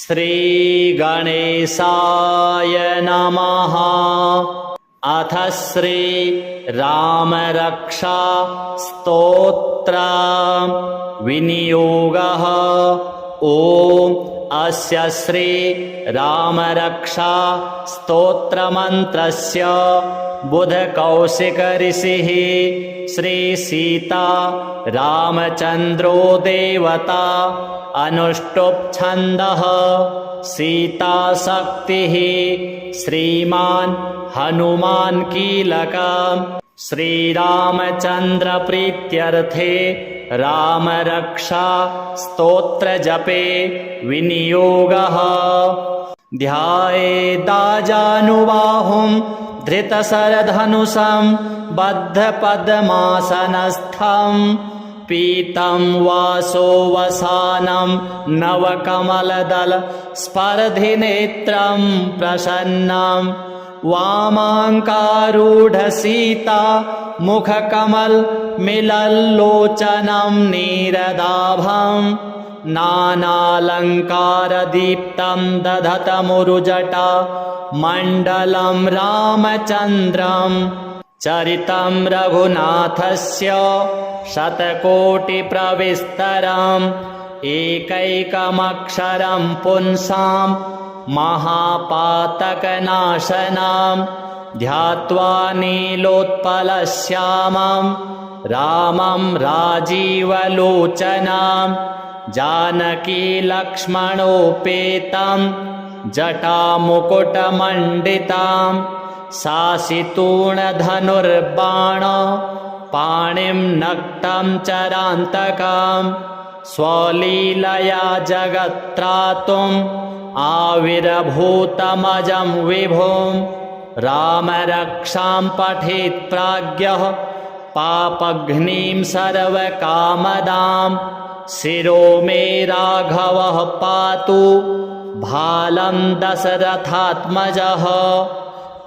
श्रीगणेशाय नमः। अथ श्री रामरक्षा स्तोत्र विनियोगः। ॐ अस्य श्री रामरक्षा स्तोत्रमन्त्रस्य बुधकौशिक ऋषिः श्री सीता रामचन्द्रो देवता अनुष्टुप् छन्दः सीता शक्तिः श्रीमान् हनुमान् कीलका। श्रीरामचन्द्र प्रीत्यर्थे रामरक्षा स्तोत्र जपे विनियोगः। ध्यायेदाजानुबाहुं धृतशरधनुषं बद्धपद्मासनस्थं पीतं वासोवसानं नवकमलदल स्पर्धिनेत्रं प्रसन्नं वामाङ्कारूढसीता मुखकमल मिलल्लोचनं नीरदाभं नानालङ्कारदीप्तं दधतमुरुजटा मण्डलं रामचन्द्रं चरितं रघुनाथस्य शतकोटिप्रविस्तरम् एकैकमक्षरं पुंसां महापातकनाशनं ध्यात्वा नीलोत्पलश्यामं रामं राजीवलोचनं जानकीलक्ष्मणोपेतं जटामुकुटमण्डितं शासितूणधनुर्बाण पाणिं नक्तं चरान्तकं स्वलीलया जगत्त्रातुम् आविर्भूतमजं विभुं रामरक्षां पठेत् प्राज्ञः पापघ्नीं सर्वकामदां शिरो मे राघवः पातु भालं दशरथात्मजः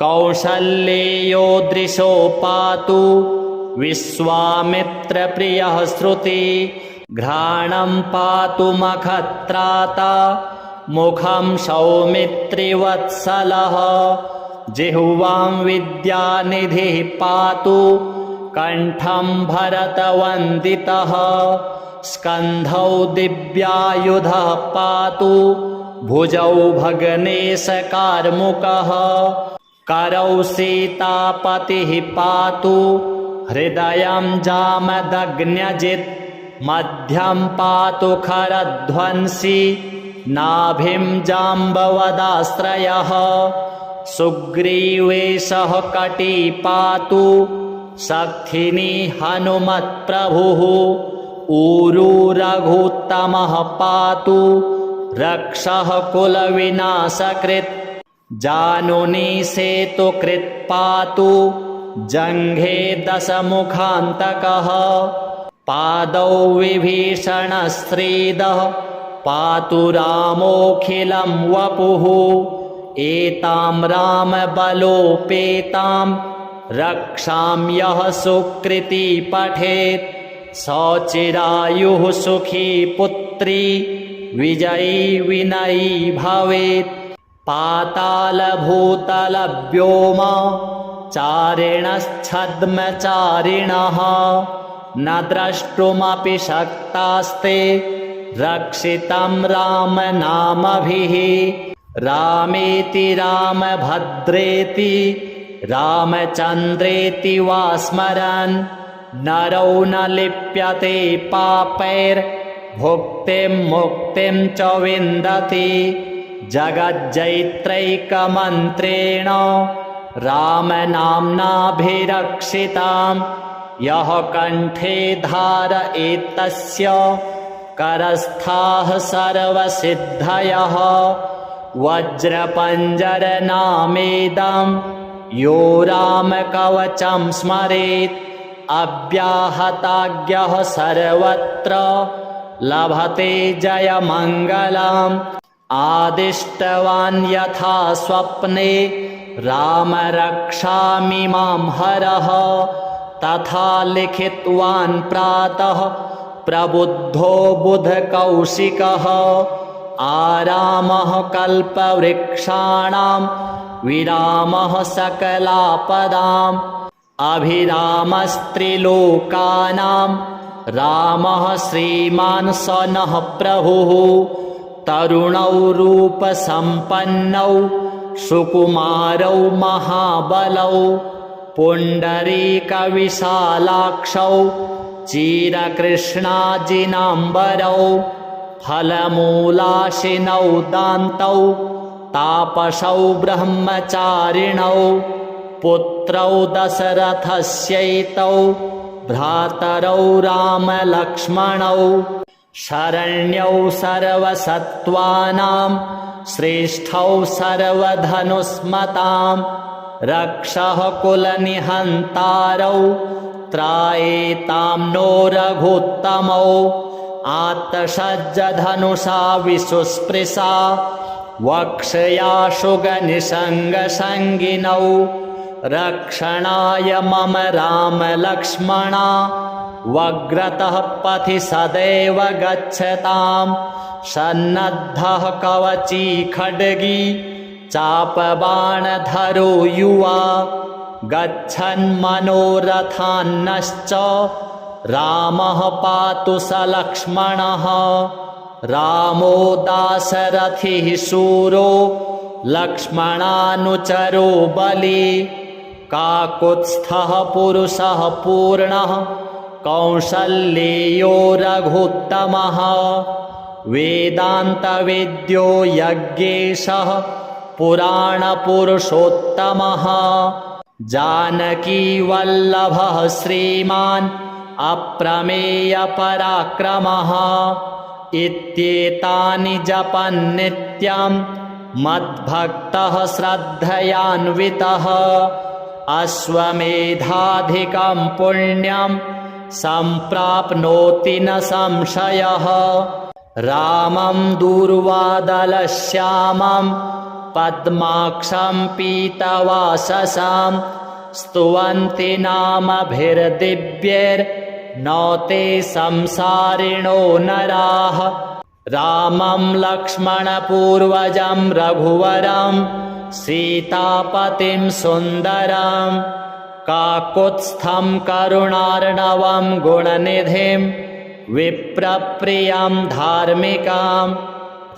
कौसल्येयो दृशो पातु विश्वामित्रप्रियः श्रुति घ्राणं पातु मखत्राता मुखं सौमित्रिवत्सलः जिह्वां विद्यानिधिः पातु कण्ठं भरतवन्दितः स्कन्धौ दिव्यायुधः पातु भुजौ भग्नेशकार्मुकः करौ सीतापतिः पातु हृदयं जामदग्न्यजित् मध्यं पातु खरध्वंसी नाभिं जाम्बवदाश्रयः सुग्रीवेशः कटी पातु शक्थिनी हनुमत्प्रभुः ऊरू रघुत्तमः पातु रक्षः कुलविनाशकृत् जानुनी सेतुकृत् पातु जङ्घे दशमुखान्तकः पादौ विभीषणश्रीदः पातु रामोऽखिलं वपुः एतां रामबलोपेतां रक्षां यः सुकृती पठेत् सचिरायुः सुखी पुत्री विजयी विनयी भवेत् पातालभूतलव्योम चारिणश्छद्मचारिणः न द्रष्टुमपि शक्तास्ते रक्षितं रामनामभिः रामेति रामभद्रेति रामचन्द्रेति वा स्मरन् नरौ न लिप्यते पापैर्भुक्तिं मुक्तिं च विन्दति जगज्जैत्रैकमन्त्रेण रामनाम्नाभिरक्षितां यः कण्ठे धारयेत्तस्य करस्थाः सर्वसिद्धयः वज्रपञ्जरनामेदं यो रामकवचं स्मरेत् अव्याहताज्ञः सर्वत्र लभते जयमङ्गलम् आदिष्टवान् यथा स्वप्ने रामरक्षामिमां हरः तथा लिखितवान् प्रातः प्रबुद्धो बुधकौशिकः आरामः कल्पवृक्षाणां विरामः सकलापदाम् अभिरामस्त्रिलोकानां रामः श्रीमान् स नः प्रभुः तरुणौ रूपसम्पन्नौ सुकुमारौ महाबलौ पुण्डरीकविशालाक्षौ चिरकृष्णाजिनाम्बरौ फलमूलाशिनौ दान्तौ तापसौ ब्रह्मचारिणौ पुत्रौ दशरथस्यैतौ भ्रातरौ रामलक्ष्मणौ शरण्यौ सर्वसत्त्वानां श्रेष्ठौ सर्वधनुस्मतां रक्षः कुलनिहन्तारौ त्रायेतां नो रघुत्तमौ आत्तसज्जधनुषा विशुस्पृशा वक्षया शुगनिषङ्गसङ्गिनौ रक्षणाय मम रामलक्ष्मणा वग्रतः पथि सदैव गच्छतां सन्नद्धः कवची खड्गी चापबाणधरो युवा गच्छन्मनोरथान्नश्च रामः पातु स लक्ष्मणः रामो दाशरथिः शूरो लक्ष्मणानुचरो बली काकुत्स्थः पुरुषः पूर्णः कौसल्येयो रघुत्तमः वेदान्तवेद्यो यज्ञेशः पुराणपुरुषोत्तमः जानकीवल्लभः श्रीमान् अप्रमेयपराक्रमः इत्येतानि जपन्नित्यं मद्भक्तः श्रद्धयान्वितः अश्वमेधाधिकं पुण्यं सम्प्राप्नोति न संशयः रामं दूर्वादलश्यामं पद्माक्षं पीतवाससां स्तुवन्ति नामभिर्दिव्यैर्न ते संसारिणो नराः रामं लक्ष्मणपूर्वजं रघुवरं सीतापतिं सुन्दरं काकुत्स्थं करुणार्णवं गुणनिधिं विप्रप्रियं धार्मिकां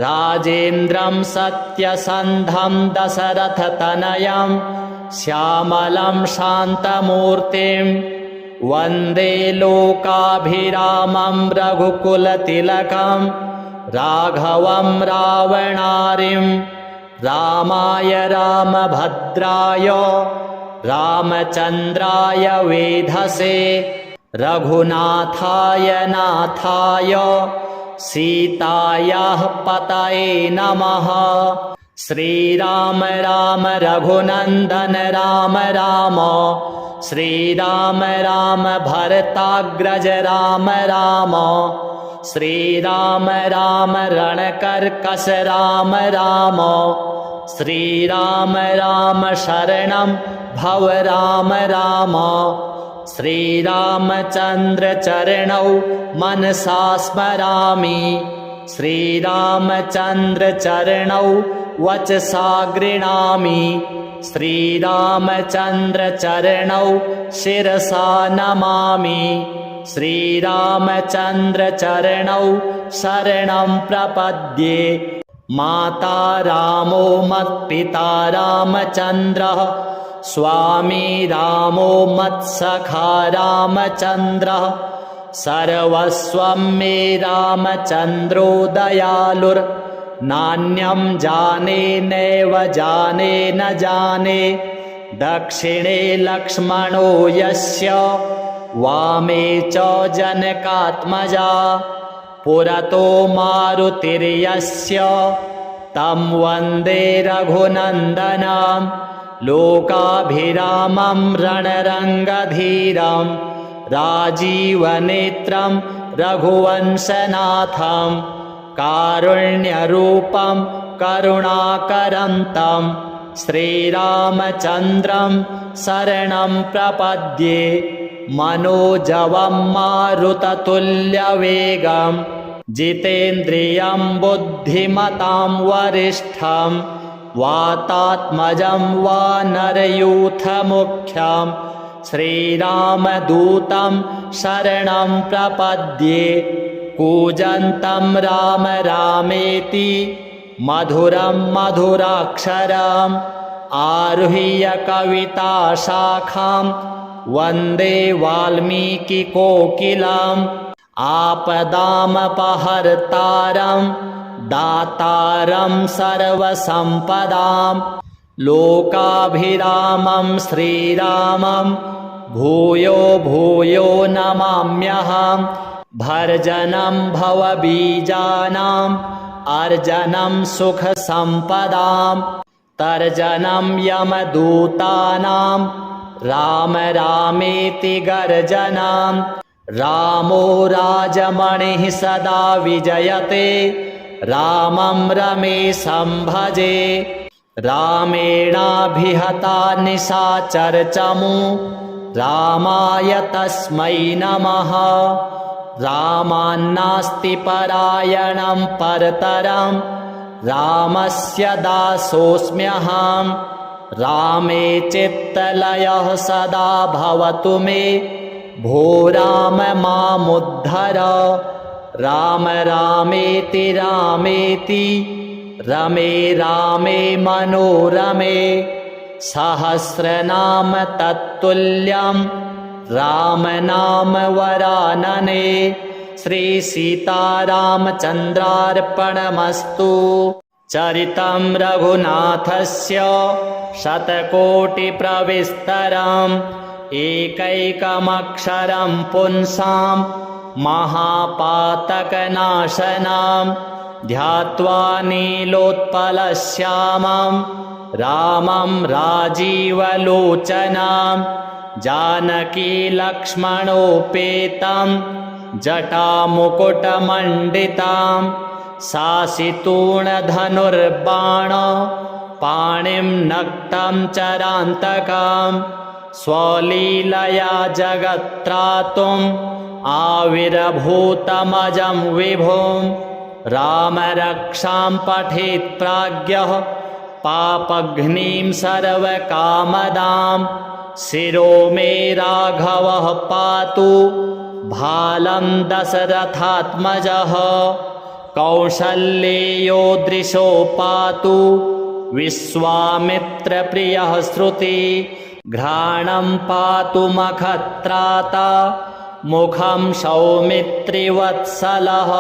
राजेन्द्रं सत्यसन्धं दशरथतनयं श्यामलं शान्तमूर्तिं वन्दे लोकाभिरामं रघुकुलतिलकं राघवं रावणारिं रामाय रामभद्राय रामचन्द्राय वेधसे रघुनाथाय नाथाय सीतायाः पतये नमः श्रीराम राम रघुनन्दन राम राम श्रीराम राम भरताग्रज राम राम श्रीराम राम रणकर्कश राम राम श्रीराम राम शरणं भव राम राम श्रीरामचन्द्र चरणौ मनसा स्मरामि श्रीरामचन्द्र चरणौ वचसा गृह्णामि श्रीरामचन्द्र चरणौ शिरसा नमामि श्रीरामचन्द्र चरणौ शरणं प्रपद्ये माता रामो मत्पिता रामचन्द्रः स्वामी रामो मत्सखा रामचन्द्रः सर्वस्वं मे रामचन्द्रो दयालुर्नान्यं जाने नैव जाने न जाने दक्षिणे लक्ष्मणो यस्य वामे च जनकात्मजा पुरतो मारुतिर्यस्य तं वन्दे रघुनन्दनं लोकाभिरामं रणरङ्गधीरं राजीवनेत्रं रघुवंशनाथं कारुण्यरूपं करुणाकरन्तं श्रीरामचन्द्रं शरणं प्रपद्ये मनोजवं मारुततुल्यवेगं जितेन्द्रियं बुद्धिमतां वरिष्ठं वातात्मजं वानरयूथमुख्यं श्रीरामदूतं शरणं प्रपद्ये कूजन्तं राम रामेति मधुरं मधुराक्षरम् आरुह्य कविताशाखां वन्दे वाल्मीकिकोकिलम् आपदामपहर्तारं दातारं सर्वसम्पदां लोकाभिरामं श्रीरामं भूयो भूयो नमाम्यहं भर्जनं भवबीजानाम् अर्जनं सुखसम्पदां तर्जनं यमदूतानां राम रामेति गर्जनाम् रामो राजमणिः सदा विजयते रामं रमेशं भजे रामेणाभिहता निशाचरचमू रामाय तस्मै नमः रामान्नास्ति परायणं परतरं रामस्य दासोऽस्म्यहं रामे चित्तलयः सदा भवतु मे भो राम मामुद्धर राम रामेति रामेति रमे रामे मनोरमे सहस्रनाम तत्तुल्यं राम नाम वरानने श्री सीतारामचन्द्रार्पणमस्तु। चरितं रघुनाथस्य शतकोटिप्रविस्तरम् एकैकमक्षरं पुंसां महापातकनाशनं ध्यात्वा नीलोत्पलश्यामं रामं राजीवलोचनं जानकीलक्ष्मणोपेतं जटामुकुटमण्डितं सासितूणधनुर्बाण पाणिं नक्तं चरान्तकम् स्वलीलया जगत्त्रातुम् आविर्भूतमजं विभुं राम रक्षां पठेत् प्राज्ञः पापघ्नीं सर्वकामदां शिरो मे राघवः पातु भालं दशरथात्मजः कौसल्येयो दृशो पातु विश्वामित्रप्रियः श्रुति घ्राणं पातु मखत्राता मुखं सौमित्रिवत्सलः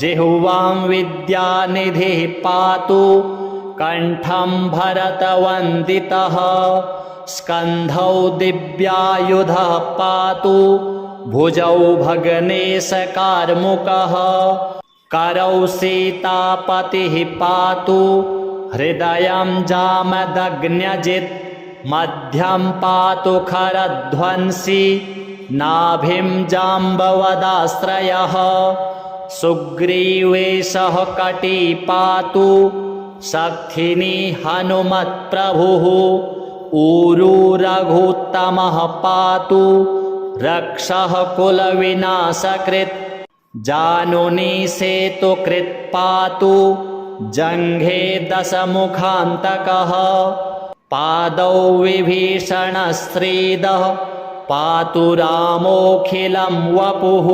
जिह्वां विद्यानिधिः पातु कण्ठं भरतवन्दितः स्कन्धौ दिव्यायुधः पातु भुजौ भगनेशकार्मुकः करौ सीतापतिः पातु हृदयं जामदग्न्यजित् मध्यं पातु खरध्वंसी नाभिं जाम्बवदाश्रयः सुग्रीवेशः कटी पातु शक्थिनी हनुमत्प्रभुः ऊरू रघुत्तमः पातु रक्षः कुलविनाशकृत् जानुनी सेतुकृत् पातु जङ्घे दशमुखान्तकः पादौ विभीषणश्रीदः पातु रामोऽखिलं वपुः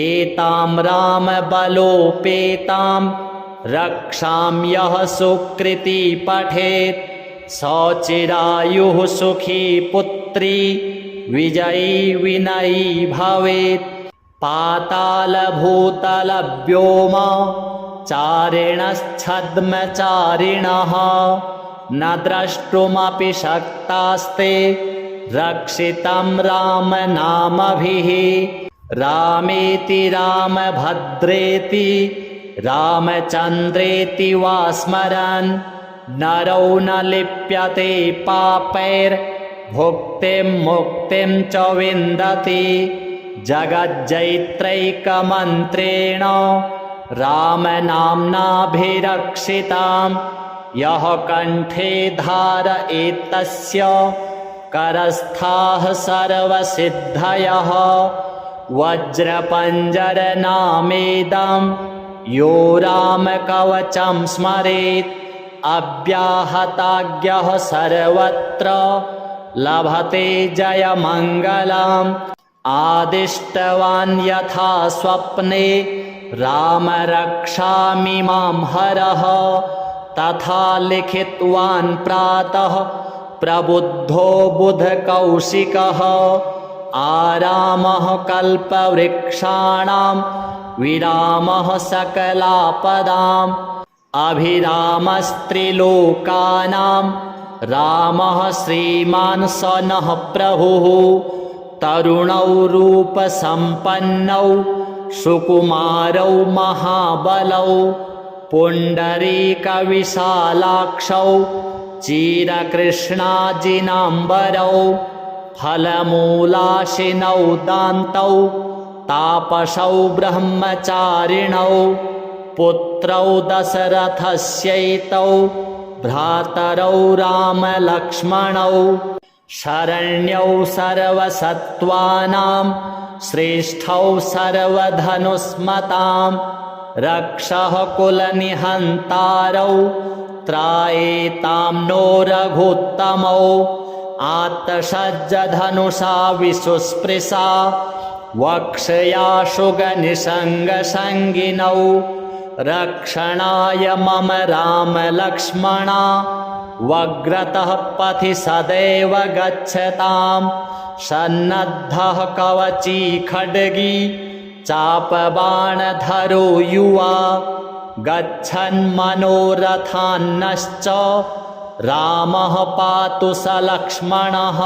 एतां रामबलोपेतां रक्षां यः सुकृती पठेत् सचिरायुः सुखी पुत्री विजयी विनयी भवेत् पातालभूतलव्योम चारिणश्छद्मचारिणः न द्रष्टुमपि शक्तास्ते रक्षितं रामनामभिः रामेति रामभद्रेति रामचन्द्रेति वा स्मरन् नरौ न लिप्यते पापैर्भुक्तिं मुक्तिं च विन्दति जगज्जैत्रैकमन्त्रेण रामनाम्नाभिरक्षितां यः कण्ठे धारयेत्तस्य करस्थाः सर्वसिद्धयः वज्रपञ्जरनामेदं यो रामकवचं स्मरेत् अव्याहताज्ञः सर्वत्र लभते जयमङ्गलम् आदिष्टवान् यथा स्वप्ने राम रक्षामि मां हरः तथा लिखितवान् प्रातः प्रबुद्धो बुधकौशिकः आरामः कल्पवृक्षाणां विरामः सकलापदाम् अभिरामस्त्रिलोकानां रामः श्रीमान् स नः प्रभुः तरुणौ रूपसम्पन्नौ सुकुमारौ महाबलौ पुण्डरीकविशालाक्षौ चिरकृष्णाजिनाम्बरौ फलमूलाशिनौ दान्तौ तापसौ ब्रह्मचारिणौ पुत्रौ दशरथस्यैतौ भ्रातरौ रामलक्ष्मणौ शरण्यौ सर्वसत्त्वानां श्रेष्ठौ सर्वधनुष्मतां रक्षः कुलनिहन्तारौ त्रायेतां नो रघुत्तमौ आत्तसज्जधनुषा विशुस्पृशा वक्षया शुगनिषङ्गसङ्गिनौ रक्षणाय मम रामलक्ष्मणा वग्रतः पथि सदैव गच्छतां सन्नद्धः कवची खड्गी चापबाणधरो युवा गच्छन्मनोरथान्नश्च रामः पातु स लक्ष्मणः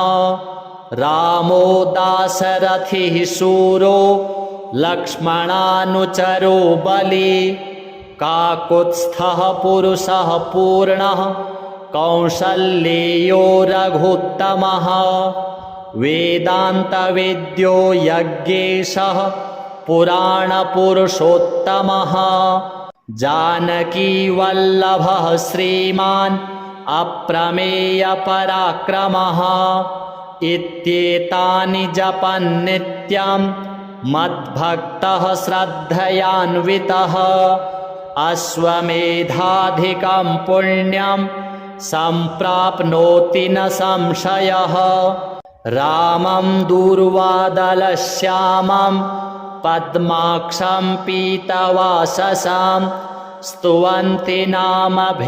रामो दाशरथिः शूरो लक्ष्मणानुचरो बली काकुत्स्थः पुरुषः पूर्णः कौसल्येयो रघुत्तमः वेदान्तवेद्यो यज्ञेशः पुराणपुरुषोत्तमः जानकीवल्लभः श्रीमान् अप्रमेयपराक्रमः इत्येतानि जपन् नित्यं मद्भक्तः श्रद्धयान्वितः अश्वमेधाधिकं पुण्यं सम्प्राप्नोति न संशयः रामं दूर्वादलश्यामं पद्माक्षं पीतवाससां स्तुवन्ति नामभिर्दिव्यैर्न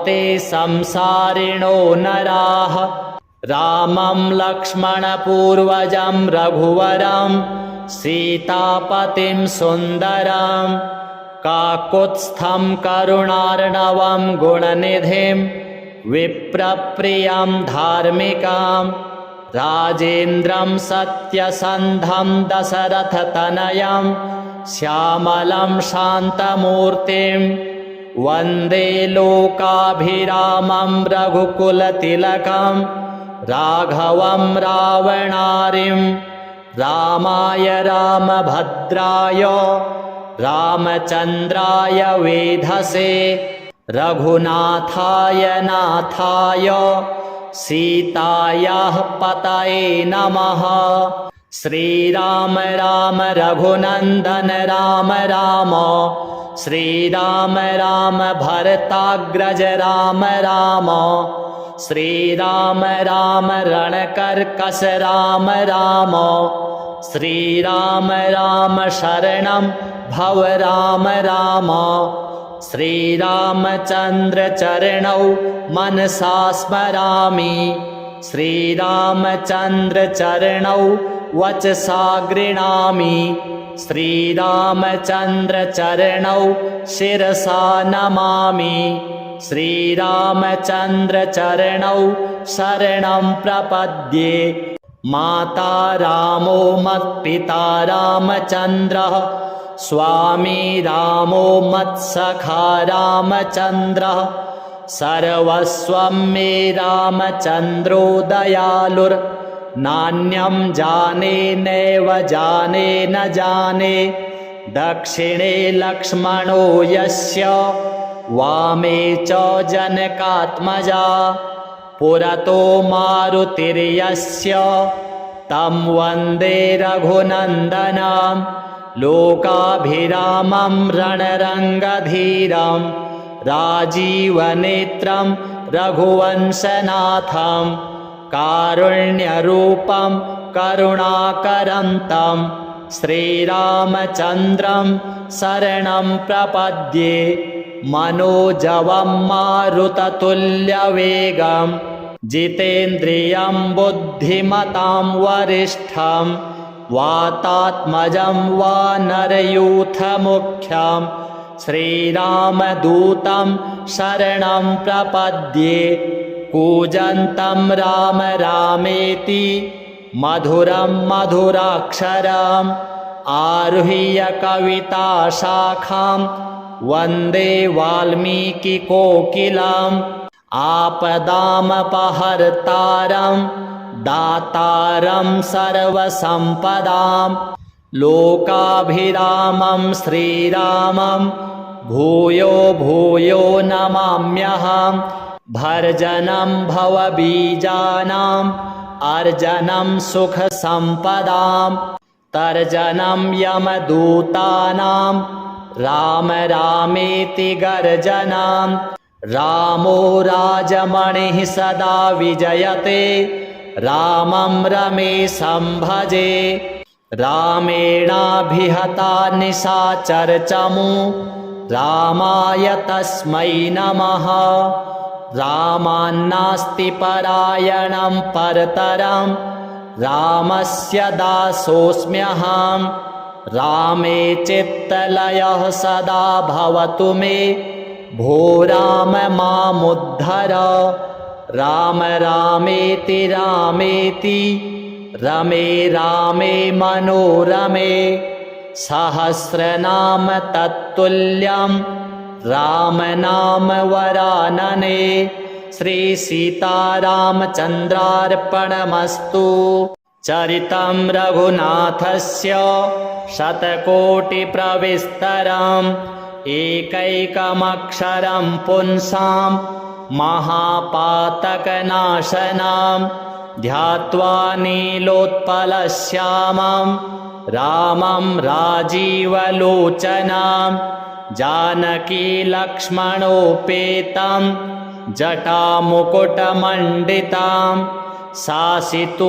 ते संसारिणो नराः रामं लक्ष्मणपूर्वजं रघुवरं सीतापतिं सुन्दरं काकुत्स्थं करुणार्णवं गुणनिधिं विप्रप्रियं धार्मिकां राजेन्द्रं सत्यसन्धं दशरथतनयं श्यामलं शान्तमूर्तिं वन्दे लोकाभिरामं रघुकुलतिलकं राघवं रावणारिं रामाय रामभद्राय रामचन्द्राय वेधसे रघुनाथाय नाथाय सीतायाः पतये नमः श्रीराम राम रघुनन्दन राम राम श्रीराम राम भरताग्रज राम राम श्रीराम राम रणकर्कश राम राम श्रीराम राम शरणं भव राम राम श्रीरामचन्द्र चरणौ मनसा स्मरामि श्रीरामचन्द्र चरणौ वचसा गृह्णामि श्रीरामचन्द्र चरणौ शिरसा नमामि श्रीरामचन्द्र चरणौ शरणं प्रपद्ये माता रामो मत्पिता रामचन्द्रः स्वामी रामो मत्सखा रामचन्द्रः सर्वस्वं मे रामचन्द्रो दयालुर्नान्यं जाने नैव जाने न जाने दक्षिणे लक्ष्मणो यस्य वामे च जनकात्मजा पुरतो मारुतिर्यस्य तं वन्दे रघुनन्दनं लोकाभिरामं रणरङ्गधीरं राजीवनेत्रं रघुवंशनाथं कारुण्यरूपं करुणाकरं तं श्रीरामचन्द्रं शरणं प्रपद्ये मनोजवं मारुततुल्यवेगं जितेन्द्रियं बुद्धिमतां वरिष्ठं वातात्मजं वानरयूथमुख्यं श्रीरामदूतं शरणं प्रपद्ये कूजन्तं राम रामेति मधुरं मधुराक्षरम् आरुह्य कविताशाखां वन्दे वाल्मीकिकोकिलम् आपदामपहर्तारं दातारं सर्वसम्पदां लोकाभिरामं श्रीरामं भूयो भूयो नमाम्यहम् भर्जनं भवबीजानाम् अर्जनं सुखसम्पदां तर्जनं यमदूतानां राम रामेति गर्जनं रामो राजमणिः सदा विजयते रामं रमेशं भजे रामेणाभिहता निशाचरचमू रामाय तस्मै नमः रामान्नास्ति परायणं परतरं रामस्य दासोऽस्म्यहं रामे चित्तलयः सदा भवतु मे भो राम मामुद्धर राम रामेति रामेति रमे रामे मनोरमे सहस्रनाम तत्तुल्यं राम नाम वरानने श्री सीतारामचन्द्रार्पणमस्तु। चरितं रघुनाथस्य शतकोटिप्रविस्तरम् एकैकमक्षरं पुंसां महापातकनाशनं ध्यात्वा नीलोत्पलश्यामं रामं राजीवलोचनं जानकीलक्ष्मणोपेतं जटामुकुटमण्डितं सासितूणधनुर्बाण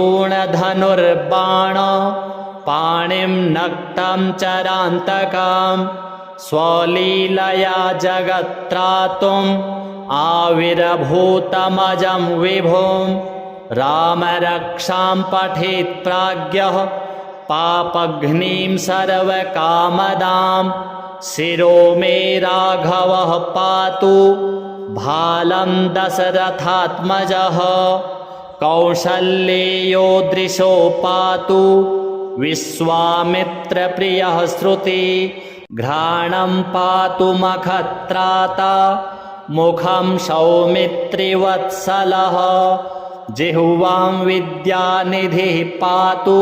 पाणिं नक्तं चरान्तकं स्वलीलया जगत्त्रातुम् आविर्भूतमजं विभुं रामरक्षां पठेत् प्राज्ञः पापघ्नीं सर्वकामदां शिरो मे राघवः पातु भालं दशरथात्मजः कौसल्येयो दृशो पातु विश्वामित्रप्रियः श्रुति घ्राणं पातु मखत्राता मुखं सौमित्रिवत्सलः जिह्वां विद्यानिधिः पातु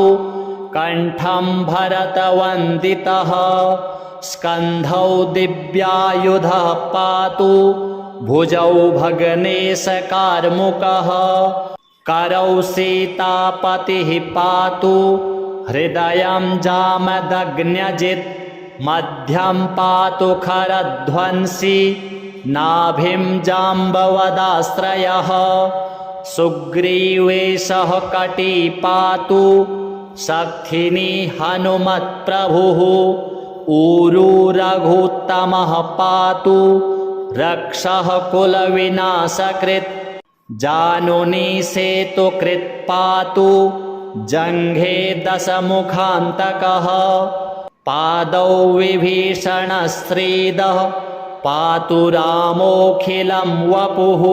कण्ठं भरतवन्दितः स्कन्धौ दिव्यायुधः पातु भुजौ भगनेशकार्मुकः करौ सीतापतिः पातु हृदयं जामदग्न्यजित् मध्यं पातु खरध्वंसी नाभिं जाम्बवदाश्रयः सुग्रीवेशः कटी पातु शक्थिनी हनुमत्प्रभुः ऊरू रघुत्तमः पातु रक्षः कुलविनाशकृत् जानुनी सेतुकृत् पातु जङ्घे दशमुखान्तकः पादौ विभीषणश्रीदः पातु रामोऽखिलं वपुः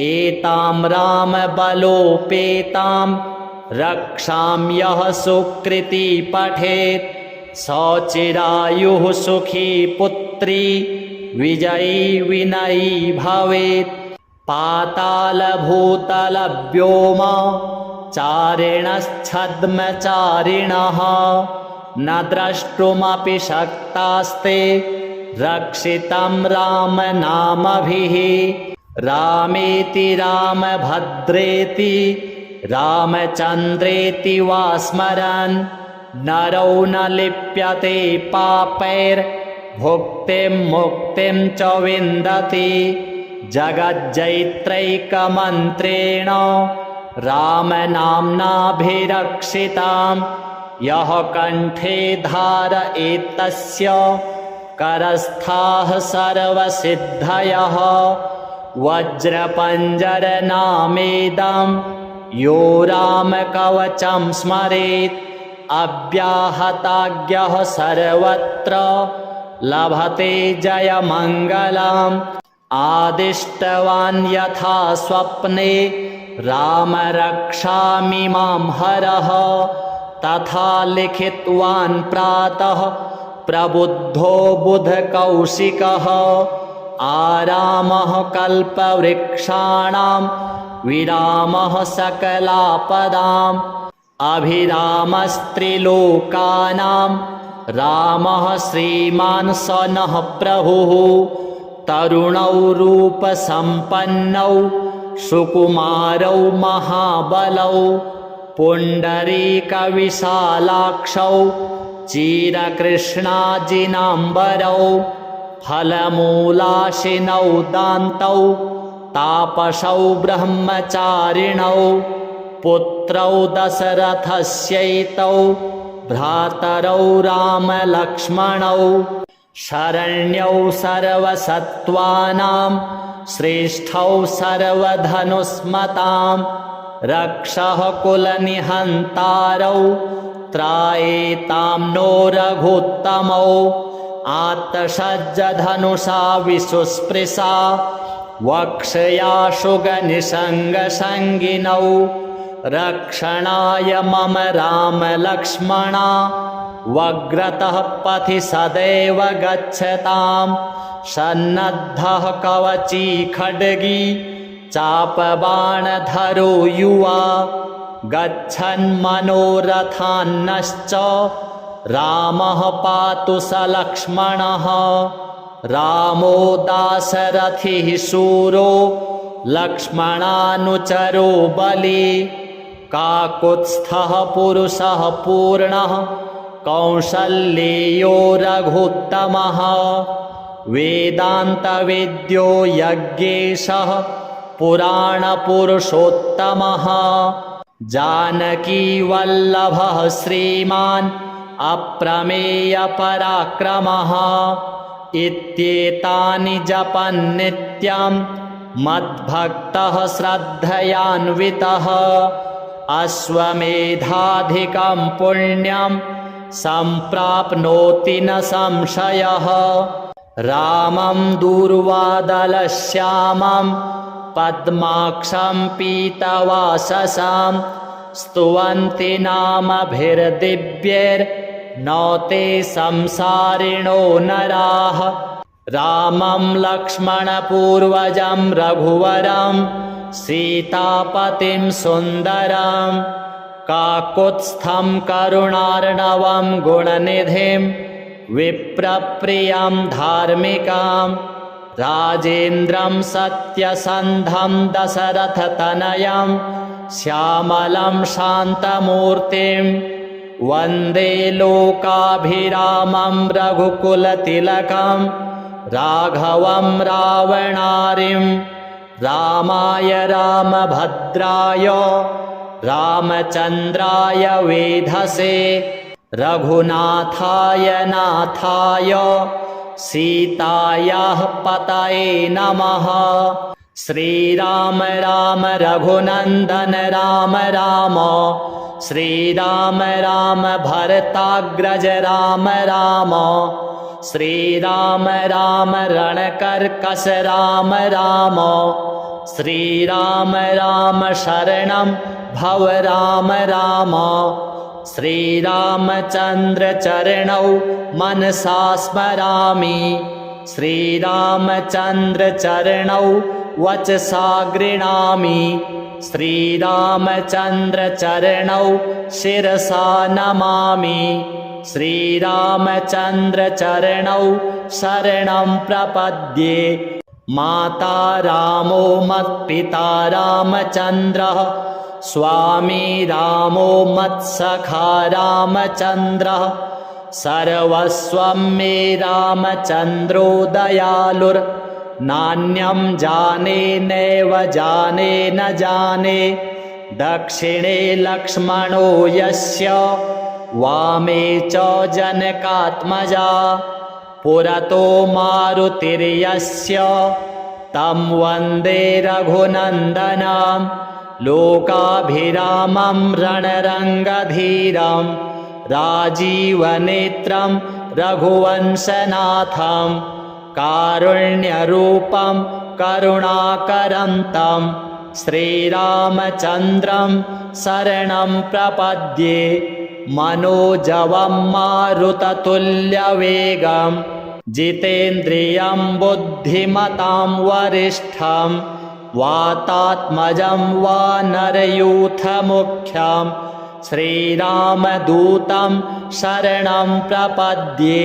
एतां रामबलोपेतां रक्षां यः सुकृती पठेत् सचिरायुः सुखी पुत्री विजयी विनयी भवेत् पातालभूतलव्योम चारिणश्छद्मचारिणः न द्रष्टुमपि शक्तास्ते रक्षितं रामनामभिः रामेति रामभद्रेति रामचन्द्रेति वा स्मरन् नरो न लिप्यते पापैर्भुक्तिं मुक्तिं च विन्दति जगज्जैत्रैकमन्त्रेण रामनाम्नाभिरक्षितां यः कण्ठे धारयेत्तस्य करस्थाः सर्वसिद्धयः वज्रपञ्जरनामेदं यो रामकवचं स्मरेत् अव्याहताज्ञः सर्वत्र लभते जयमङ्गलम् आदिष्टवान् यथा स्वप्ने राम रक्षामि मां हरः तथा लिखितवान् प्रातः प्रबुद्धो बुधकौशिकः आरामः कल्पवृक्षाणां विरामः सकलापदाम् अभिरामस्त्रिलोकानां रामः श्रीमान् स नः प्रभुः तरुणौ रूपसम्पन्नौ सुकुमारौ महाबलौ पुण्डरीकविशालाक्षौ चिरकृष्णाजिनाम्बरौ फलमूलाशिनौ दान्तौ तापसौ ब्रह्मचारिणौ पुत्रौ दशरथस्यैतौ भ्रातरौ रामलक्ष्मणौ शरण्यौ सर्वसत्त्वानां श्रेष्ठौ सर्वधनुस्मतां रक्षः कुलनिहन्तारौ त्रायेतां नो रघुत्तमौ आत्तसज्जधनुषा विशुस्पृशा वक्षयाशुगनिषङ्गसङ्गिनौ रक्षणाय मम रामलक्ष्मणा वग्रतः पथि सदैव गच्छतां सन्नद्धः कवची खड्गी चापबाणधरो युवा गच्छन्मनोरथान्नश्च रामः पातु स लक्ष्मणः रामो दाशरथिः शूरो लक्ष्मणानुचरो बली काकुत्स्थः पुरुषः पूर्णः कौसल्येयो रघुत्तमः वेदान्तवेद्यो यज्ञेशः पुराणपुरुषोत्तमः जानकीवल्लभः श्रीमान् अप्रमेयपराक्रमः इत्येतानि जपन्नित्यं मद्भक्तः श्रद्धयान्वितः अश्वमेधाधिकं पुण्यं सम्प्राप्नोति न संशयः रामं दूर्वादलश्यामं पद्माक्षं पीतवाससां स्तुवन्ति नामभिर्दिव्यैर्नौते संसारिणो नराः रामं लक्ष्मणपूर्वजं रघुवरं सीतापतिं सुन्दरं काकुत्स्थं करुणार्णवं गुणनिधिं विप्रप्रियं धार्मिकां राजेन्द्रं सत्यसन्धं दशरथतनयं श्यामलं शान्तमूर्तिं वन्दे लोकाभिरामं रघुकुलतिलकं राघवं रावणारिं रामाय रामभद्राय रामचन्द्राय वेधसे रघुनाथाय नाथाय सीतायाः पतये नमः श्रीराम राम रघुनन्दन राम राम श्रीराम राम भरताग्रज राम राम श्रीराम राम रणकर्कश राम राम श्रीराम राम शरणं भव राम राम श्रीरामचन्द्र चरणौ मनसा स्मरामि श्रीरामचन्द्र चरणौ वचसा गृह्णामि श्रीरामचन्द्र चरणौ शिरसा नमामि श्रीरामचन्द्र चरणौ शरणं प्रपद्ये माता रामो मत्पिता रामचन्द्रः स्वामी रामो मत्सखा रामचन्द्रः सर्वस्वं मे रामचन्द्रो दयालुर्नान्यं जाने नैव जाने न जाने दक्षिणे लक्ष्मणो यस्य वामे च जनकात्मजा पुरतो मारुतिर्यस्य तं वन्दे रघुनन्दनं लोकाभिरामं रणरङ्गधीरं राजीवनेत्रं रघुवंशनाथं कारुण्यरूपं करुणाकरं तं श्रीरामचन्द्रं शरणं प्रपद्ये मनोजवं मारुततुल्यवेगं जितेन्द्रियं बुद्धिमतां वरिष्ठं वातात्मजं वानरयूथमुख्यं श्रीरामदूतं शरणं प्रपद्ये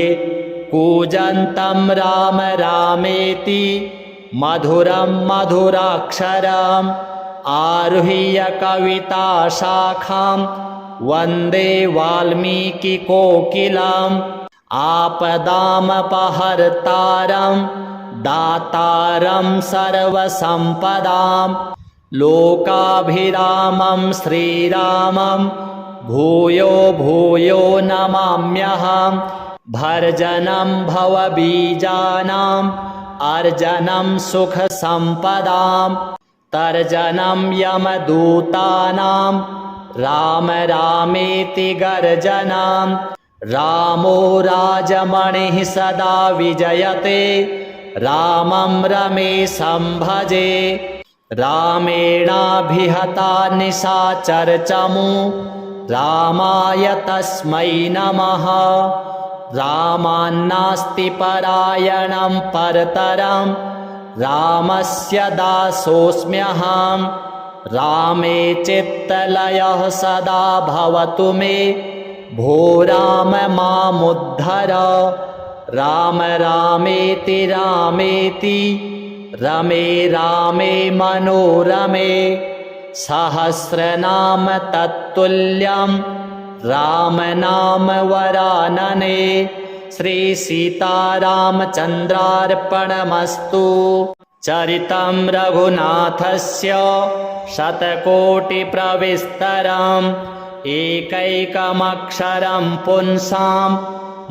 कूजन्तं राम रामेति मधुरं मधुराक्षरम् आरुह्य कविताशाखां वन्दे वाल्मीकिकोकिलम् आपदामपहर्तारं दातारं सर्वसम्पदां लोकाभिरामं श्रीरामं भूयो भूयो नमाम्यहं भर्जनं भवबीजानाम् अर्जनं सुखसम्पदां तर्जनं यमदूतानां राम रामेति गर्जनां रामो राजमणिः सदा विजयते रामं रमेशं भजे रामेणाभिहता निशाचरचमू रामाय तस्मै नमः रामान्नास्ति परायणं परतरं रामस्य दासोऽस्म्यहं रामे चित्तलयः सदा भवतु मे भो राम मामुद्धर राम रामेति रामेति रमे रामे मनोरमे सहस्रनाम तत्तुल्यं राम नाम वरानने श्री सीतारामचन्द्रार्पणमस्तु। चरितं रघुनाथस्य शतकोटिप्रविस्तरम् एकैकमक्षरं पुंसां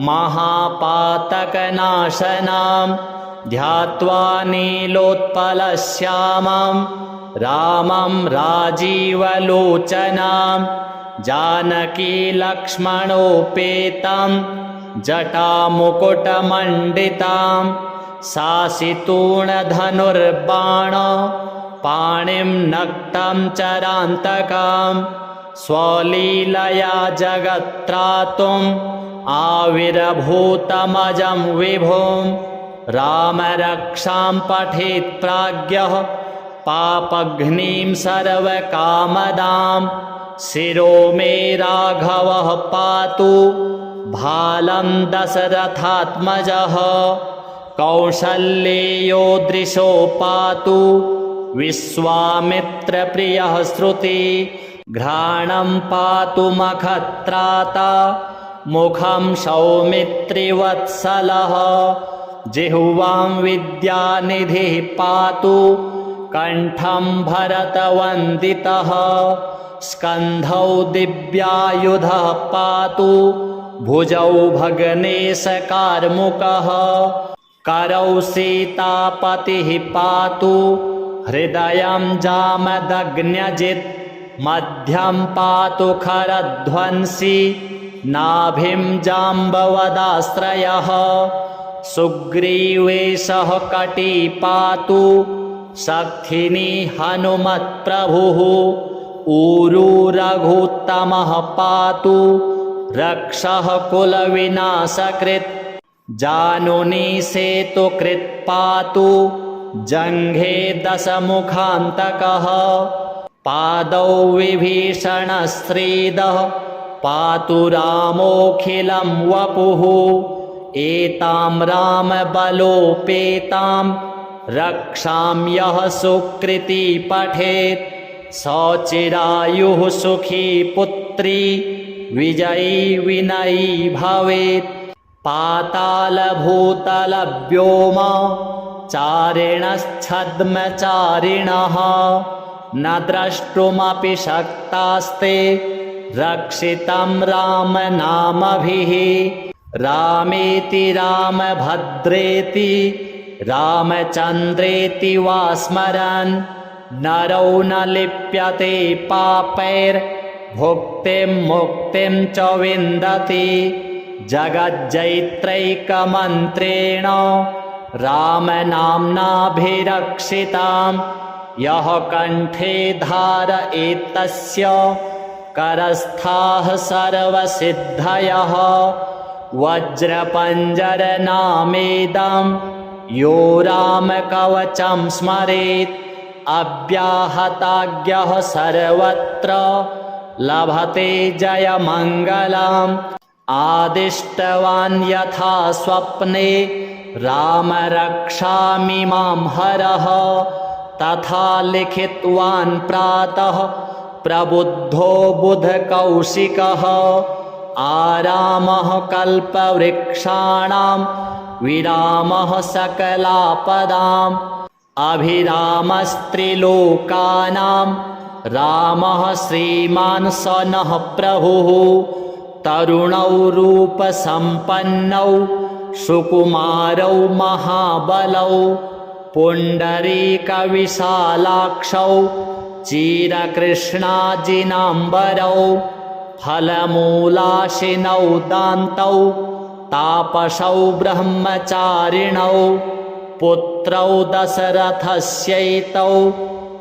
महापातकनाशनं ध्यात्वा नीलोत्पलश्यामं रामं राजीवलोचनं जानकी लक्ष्मणोपेतं जटामुकुटमण्डितं सासितूणधनुर्बाण पाणिं नक्तं चरान्तकं स्वलीलया जगत्त्रातुम् आविर्भूतमजं विभुं रामरक्षां पठेत् प्राज्ञः पापघ्नीं सर्वकामदां शिरो मे राघवः पातु भालं दशरथात्मजः कौसल्येयो दृशो पातु विश्वामित्रप्रियः श्रुति घ्राणं पातु मखत्राता मुखं सौमित्रिवत्सलः जिह्वां विद्यानिधिः पातु कण्ठं भरतवन्दितः स्कन्धौ दिव्यायुधः पातु भुजौ भगनेशकार्मुकः करौ सीतापतिः पातु हृदयं जामदग्न्यजित् मध्यं पातु खरध्वंसी नाभिं जाम्बवदाश्रयः सुग्रीवेशः कटी पातु शक्थिनी हनुमत्प्रभुः ऊरू रघुत्तमः पातु रक्षः कुलविनाशकृत् जानुनी सेतुकृत् पातु जङ्घे दशमुखान्तकः पादौ विभीषणश्रीदः पातु रामोऽखिलं वपुः एतां रामबलोपेतां रक्षां यः सुकृती पठेत् सचिरायुः सुखी पुत्री विजयी विनयी भवेत्। पातालभूतलव्योम चारिणश्छद्मचारिणः न द्रष्टुमपि शक्तास्ते रक्षितं रामनामभिः। रामेति रामभद्रेति रामचन्द्रेति वा स्मरन् नरो न लिप्यते पापैर्भुक्तिं मुक्तिं च विन्दति। जगज्जैत्रैकमन्त्रेण रामनाम्नाभिरक्षितां यः कण्ठे धारयेत्तस्य करस्थाः सर्वसिद्धयः। वज्रपञ्जरनामेदं यो रामकवचं स्मरेत् अव्याहताज्ञः सर्वत्र लभते जयमङ्गलम्। आदिष्टवान् यथा स्वप्ने राम रक्षामि मां हरः तथा लिखितवान् प्रातः प्रबुद्धो बुधकौशिकः। आरामः कल्पवृक्षाणां विरामः सकलापदाम् अभिरामस्त्रिलोकानां रामः श्रीमान् स नः प्रभुः। तरुणौ रूपसम्पन्नौ सुकुमारौ महाबलौ पुण्डरीकविशालाक्षौ चिरकृष्णाजिनाम्बरौ फलमूलाशिनौ दान्तौ तापसौ ब्रह्मचारिणौ पुत्रौ दशरथस्यैतौ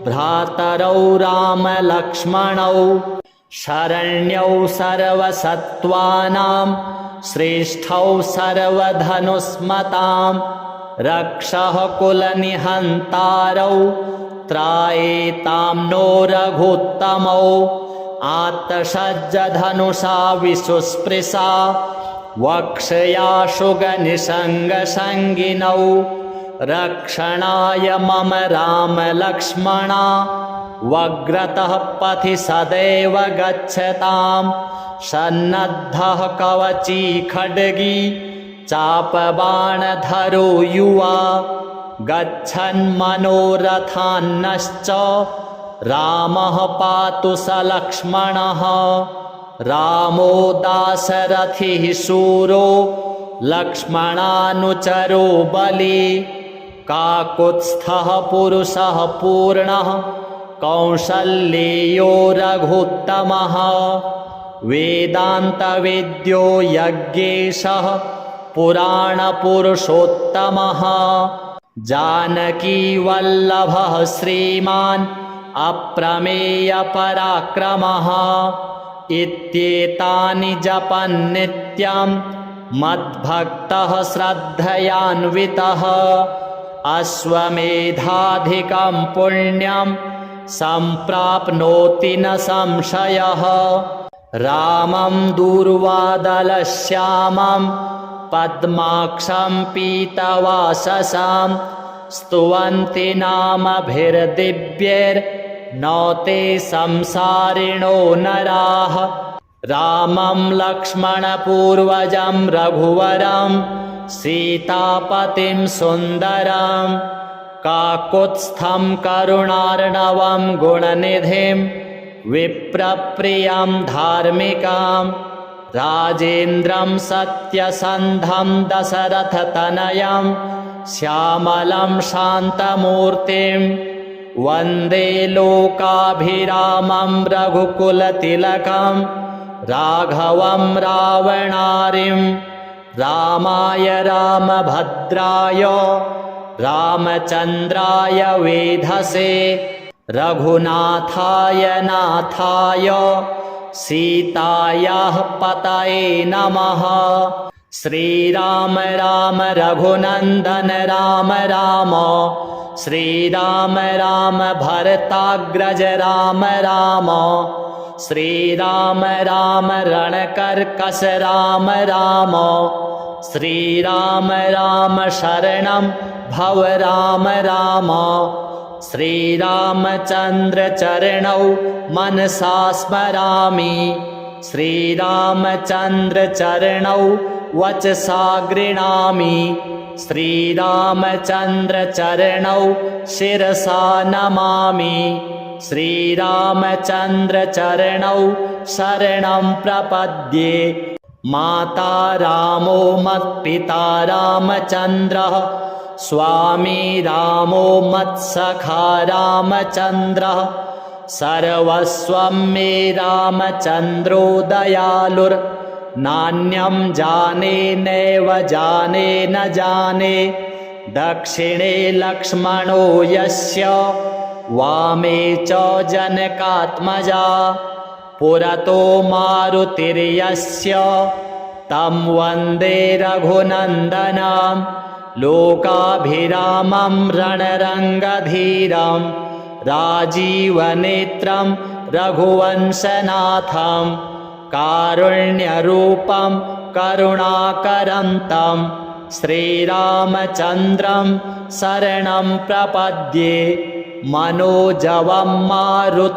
भ्रातरौ रामलक्ष्मणौ शरण्यौ सर्वसत्त्वानां श्रेष्ठौ सर्वधनुस्मतां रक्षः कुलनिहन्तारौ त्रायेतां नो रघुत्तमौ। आत्तसज्जधनुषा विशुस्पृशा वक्षया शुगनिषङ्गसङ्गिनौ रक्षणाय मम रामलक्ष्मणा वग्रतः पथि सदैव गच्छतां। सन्नद्धः कवची खड्गी चापबाणधरो युवा गच्छन्मनोरथान्नश्च रामः पातु स लक्ष्मणः। रामो दाशरथिः शूरो लक्ष्मणानुचरो बली काकुत्स्थः पुरुषः पूर्णः कौसल्येयो रघुत्तमः। वेदान्तवेद्यो यज्ञेशः पुराणपुरुषोत्तमः जानकीवल्लभः श्रीमान् अप्रमेयपराक्रमः। इत्येतानि जपन्नित्यं मद्भक्तः श्रद्धयान्वितः अश्वमेधाधिकं पुण्यं सम्प्राप्नोति न संशयः। रामं दूर्वादलश्यामं पद्माक्षं पीतवाससां स्तुवन्ति नामभिर्दिव्यैर्न ते संसारिणो नराः। रामं लक्ष्मणपूर्वजं रघुवरं सीतापतिं सुन्दरं काकुत्स्थं करुणार्णवं गुणनिधिं विप्रप्रियं धार्मिकां राजेन्द्रं सत्यसन्धं दशरथतनयं श्यामलं शान्तमूर्तिं वन्दे लोकाभिरामं रघुकुलतिलकं राघवं रावणारिं। रामाय रामभद्राय रामचन्द्राय वेधसे रघुनाथाय नाथाय सीतायाः पतये नमः। श्रीराम राम रघुनन्दन राम राम श्रीराम राम भरताग्रज राम राम श्रीराम राम रणकर्कश राम राम श्रीराम राम शरणं भव राम राम श्रीरामचन्द्रचरणौ मनसा स्मरामि श्रीरामचन्द्रचरणौ वचसा गृह्णामि श्रीरामचन्द्रचरणौ शिरसा नमामि श्रीरामचन्द्रचरणौ शरणं प्रपद्ये माता रामो मत्पिता रामचन्द्रः स्वामी रामो मत्सखा रामचन्द्रः सर्वस्वं मे रामचन्द्रो दयालुर्नान्यं जाने नैव जाने न जाने दक्षिणे लक्ष्मणो यस्य वामे च जनकात्मजा पुरतो मारुतिर्यस्य तं वन्दे रघुनन्दनं लोकाभिरामं रणरङ्गधीरं राजीवनेत्रं रघुवंशनाथं कारुण्यरूपं करुणाकरं तं श्रीरामचन्द्रं शरणं प्रपद्ये मनोजवं मारुततुल्यवेगं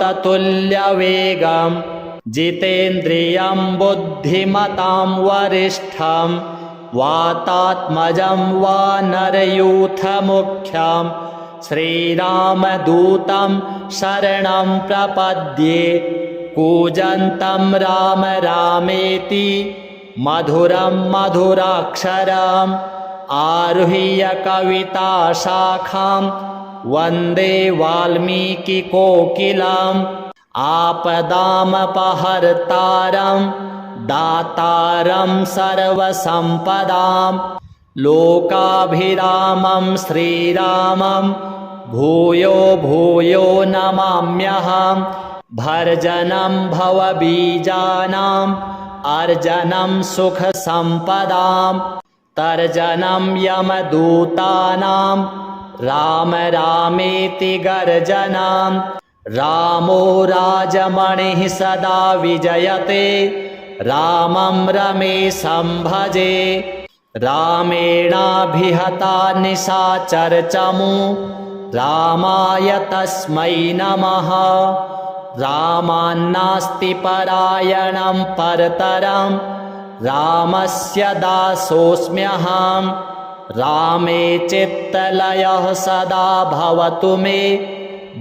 जितेन्द्रियं बुद्धिमतां वरिष्ठं वातात्मजं वानरयूथमुख्यं श्रीरामदूतं शरणं प्रपद्ये कूजन्तं राम रामेति मधुरं मधुराक्षरम् आरुह्य कविताशाखां वन्दे वाल्मीकिकोकिलम् आपदामपहर्तारं दातारं सर्वसम्पदां लोकाभिरामं श्रीरामं भूयो भूयो नमाम्यहं भर्जनं भवबीजानाम् अर्जनं सुखसम्पदां तर्जनं यमदूतानां राम रामेति गर्जनं रामो राजमणिः सदा विजयते रामं रमेशं भजे रामेणाभिहता निशाचरचमू रामाय तस्मै नमः रामान्नास्ति परायणं परतरं रामस्य दासोऽस्म्यहं रामे चित्तलयः सदा भवतु मे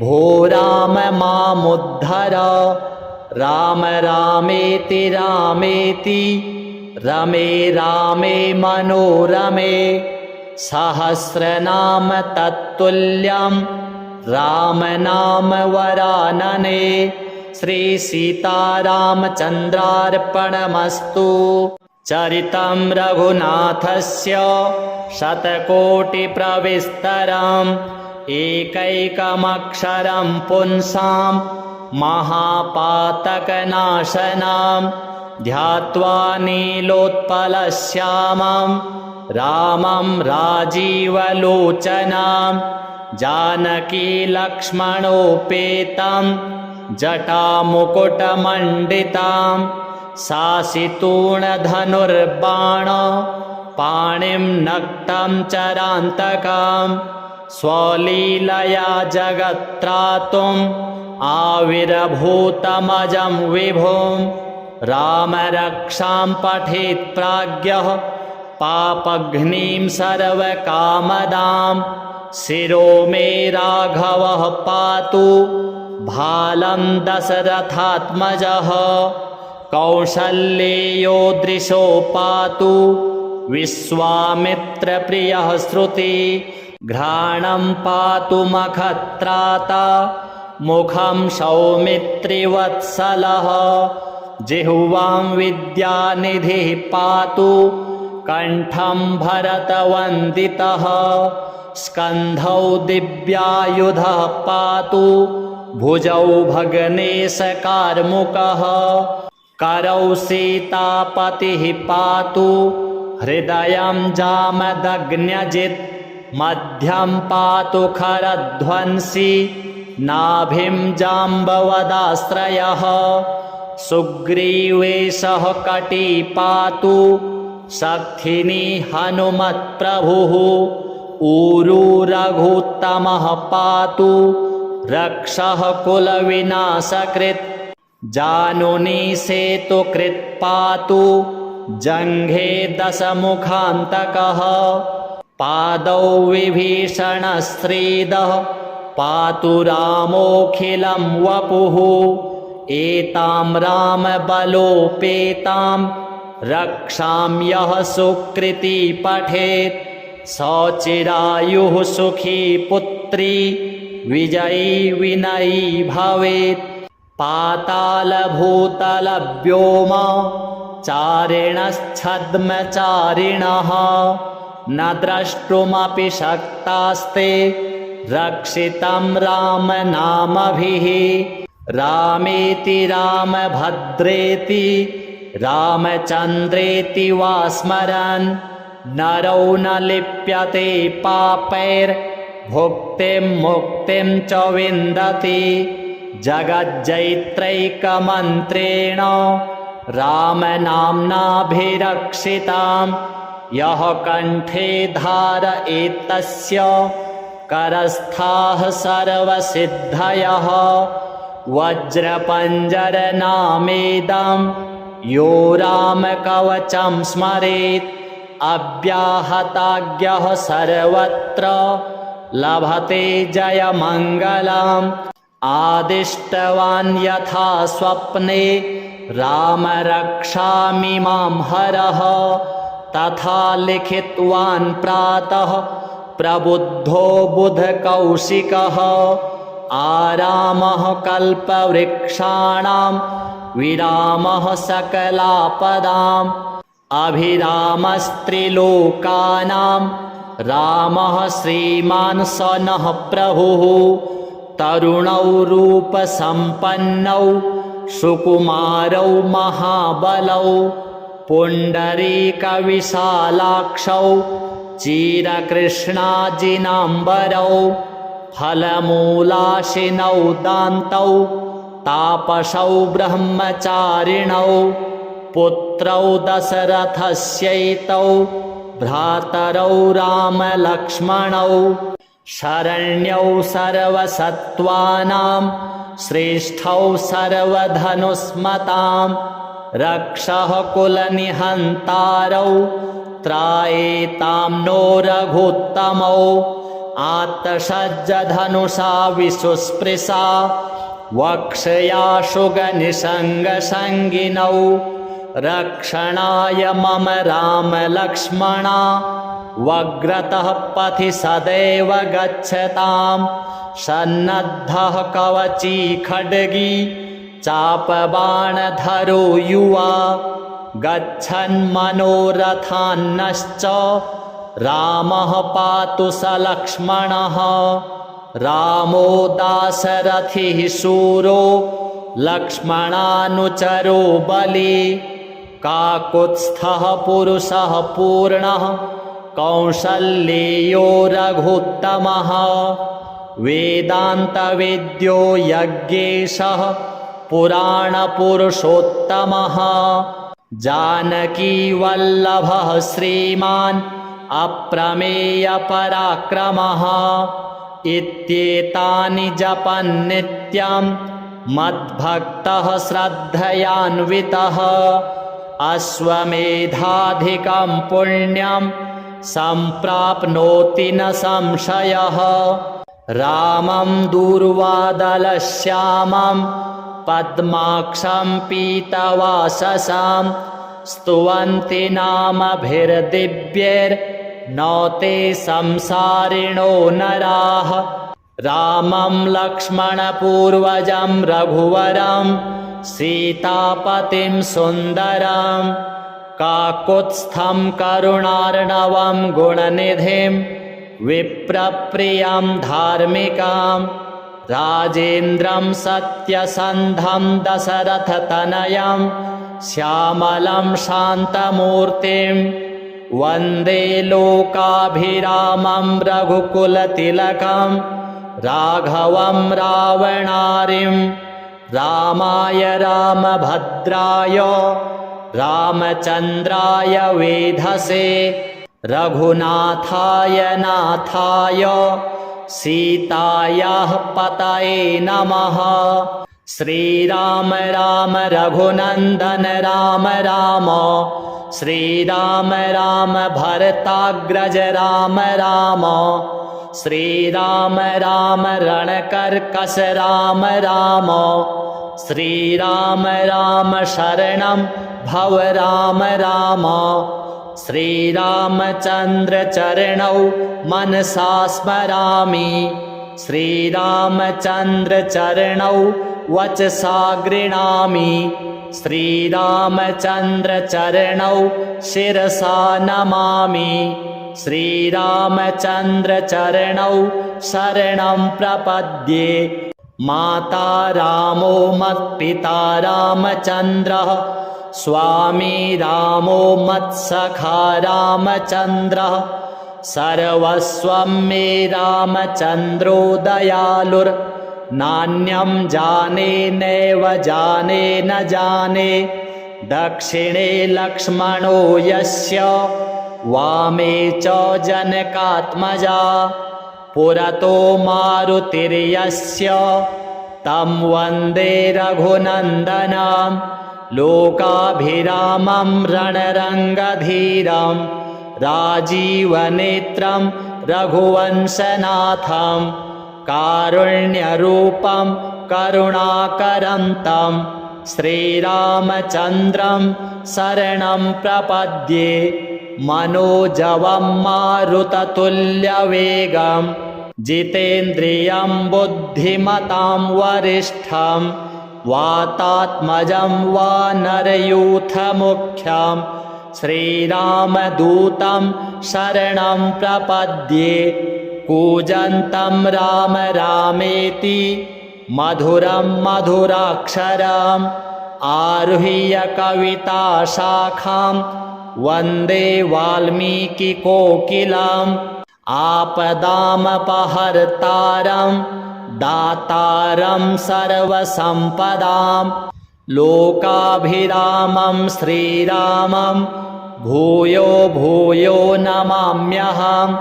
भो राम मामुद्धर राम रामेति रामेति रमे रामे मनोरमे सहस्रनाम तत्तुल्यं राम नाम वरानने श्री सीतारामचन्द्रार्पणमस्तु। चरितं रघुनाथस्य शतकोटिप्रविस्तरम् एकैकमक्षरं पुंसां महापातकनाशनं ध्यात्वा नीलोत्पलश्यामं रामं राजीवलोचनं जानकीलक्ष्मणोपेतं जटामुकुटमण्डितं सासितूणधनुर्बाण पाणिं नक्तं चरान्तकं स्वलीलया जगत्त्रातुम् आविर्भूतमजं विभुं राम रक्षां पठेत् प्राज्ञः पापघ्नीं सर्वकामदां शिरो मे राघवः पातु भालं दशरथात्मजः कौसल्येयो दृशो पातु विश्वामित्रप्रियः श्रुति घ्राणं पातु मखत्राता मुखं सौमित्रिवत्सलः जिह्वां विद्यानिधिः पातु कण्ठं भरतवन्दितः स्कन्धौ दिव्यायुधः पातु भुजौ भगनेशकार्मुकः करौ सीतापतिः पातु हृदयं जामदग्न्यजित् मध्यं पातु खरध्वंसी नाभिं जाम्बवदाश्रयः सुग्रीवेशः कटी पातु शक्थिनी हनुमत्प्रभुः ऊरू रघुत्तमः पातु रक्षः कुलविनाशकृत् जानुनी सेतुकृत् पातु जङ्घे दशमुखान्तकः पादौ विभीषणश्रीदः पातु रामोऽखिलं वपुः एतां रामबलोपेतां रक्षां यः सुकृती पठेत् सचिरायुः सुखी पुत्री विजयी विनयी भवेत् पातालभूतलव्योम चारिणश्छद्मचारिणः न द्रष्टुमपि शक्तास्ते रक्षितं रामनामभिः रामेति रामभद्रेति रामचन्द्रेति वा स्मरन् नरो न लिप्यते पापैर्भुक्तिं मुक्तिं च विन्दति जगज्जैत्रैकमन्त्रेण रामनाम्नाभिरक्षितां यः कण्ठे धारयेत्तस्य करस्थाः सर्वसिद्धयः वज्रपञ्जरनामेदं यो रामकवचं स्मरेत् अव्याहताज्ञः सर्वत्र लभते जयमङ्गलम् आदिष्टवान् यथा स्वप्ने रामरक्षामि मां हरः तथा लिखितवान् प्रातः प्रबुद्धो बुधकौशिकः आरामः कल्पवृक्षाणां विरामः सकलापदाम् अभिरामस्त्रिलोकानां रामः श्रीमान् स नः प्रभुः तरुणौ रूपसम्पन्नौ सुकुमारौ महाबलौ पुण्डरीकविशालाक्षौ चिरकृष्णाजिनाम्बरौ फलमूलाशिनौ दान्तौ तापसौ ब्रह्मचारिणौ पुत्रौ दशरथस्यैतौ भ्रातरौ रामलक्ष्मणौ शरण्यौ सर्वसत्त्वानां श्रेष्ठौ सर्वधनुस्मतां रक्षः कुलनिहन्तारौ त्रायेतां नो रघुत्तमौ आत्तसज्जधनुषा विशुस्पृशा वक्षया शुगनिषङ्गसङ्गिनौ रक्षणाय मम रामलक्ष्मणा वग्रतः पथि सदैव गच्छतां सन्नद्धः कवची खड्गी चापबाणधरो युवा गच्छन्मनोरथान्नश्च रामः पातु स लक्ष्मणः रामो दाशरथिः शूरो लक्ष्मणानुचरो बली काकुत्स्थः पुरुषः पूर्णः कौसल्येयो रघुत्तमः वेदान्तवेद्यो यज्ञेशः पुराणपुरुषोत्तमः जानकीवल्लभः श्रीमान् अप्रमेयपराक्रमः इत्येतानि जपन्नित्यं मद्भक्तः श्रद्धयान्वितः अश्वमेधाधिकं पुण्यं सम्प्राप्नोति न संशयः रामं दूर्वादलश्यामं पद्माक्षं पीतवाससां स्तुवन्ति नामभिर्दिव्यैर्नो ते संसारिणो नराः रामं लक्ष्मणपूर्वजं रघुवरं सीतापतिं सुन्दरं काकुत्स्थं करुणार्णवं गुणनिधिं विप्रप्रियं धार्मिकां राजेन्द्रं सत्यसन्धं दशरथतनयं श्यामलं शान्तमूर्तिं वन्दे लोकाभिरामं रघुकुलतिलकं राघवं रावणारिं रामाय रामभद्राय रामचन्द्राय वेधसे रघुनाथाय नाथाय सीतायाः पतये नमः। श्रीराम राम रघुनन्दन राम राम, श्रीराम राम भरताग्रज राम राम, श्रीराम राम रणकर्कश राम राम, श्रीराम राम शरणं भव राम राम। श्रीरामचन्द्र चरणौ मनसा स्मरामि, श्रीरामचन्द्र चरणौ वचसा गृह्णामि, श्रीरामचन्द्र चरणौ शिरसा नमामि, श्रीरामचन्द्र चरणौ शरणं प्रपद्ये। माता रामो मत्पिता रामचन्द्रः, स्वामी रामो मत्सखा रामचन्द्रः, सर्वस्वं मे रामचन्द्रो दयालुर्, नान्यं जाने नैव जाने न जाने। दक्षिणे लक्ष्मणो यस्य, वामे च जनकात्मजा, पुरतो मारुतिर्यस्य, तं वन्दे रघुनन्दनं। लोकाभिरामं रणरङ्गधीरं, राजीवनेत्रं रघुवंशनाथं, कारुण्यरूपं करुणाकरं तं श्रीरामचन्द्रं शरणं प्रपद्ये। मनोजवं मारुततुल्यवेगं, जितेन्द्रियं बुद्धिमतां वरिष्ठं, वातात्मजं वानरयूथमुख्यं, श्रीरामदूतं शरणं प्रपद्ये। कूजन्तं राम रामेति, मधुरं मधुराक्षरम्, आरुह्य कविताशाखां वन्दे वाल्मीकिकोकिलम्। आपदामपहर्तारं, दातारं सर्वसम्पदां, लोकाभिरामं श्रीरामं भूयो भूयो नमाम्यहम्।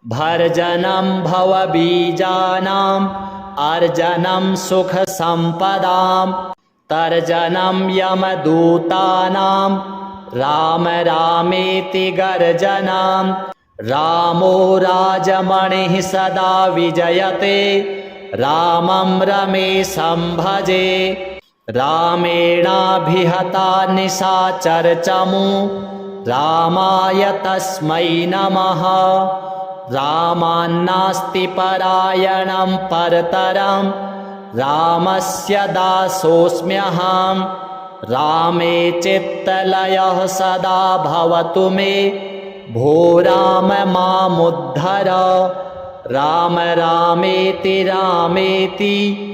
भर्जनं भवबीजानाम्, अर्जनं सुखसम्पदां, तर्जनं यमदूतानां, राम रामेति गर्जनां। रामो राजमणिः सदा विजयते, रामं रमेशं भजे। रामेणाभिहता निशाचरचमू, रामाय तस्मै नमः। रामान्नास्ति परायणं परतरं, रामस्य दासोऽस्म्यहं। रामे चित्तलयः सदा भवतु मे, भो राम मामुद्धर। राम रामेति रामेति,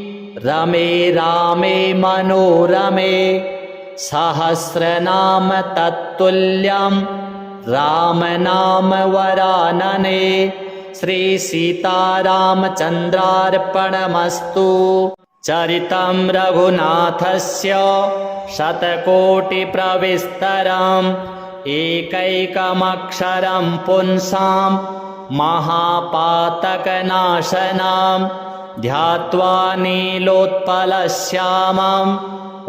रमे रामे मनोरमे। सहस्रनाम तत्तुल्यं, राम नाम वरानने। श्री सीतारामचन्द्रार्पणमस्तु। चरितं रघुनाथस्य शतकोटिप्रविस्तरम्, एकैकमक्षरं पुंसां महापातकनाशनं। ध्यात्वा नीलोत्पलश्यामं,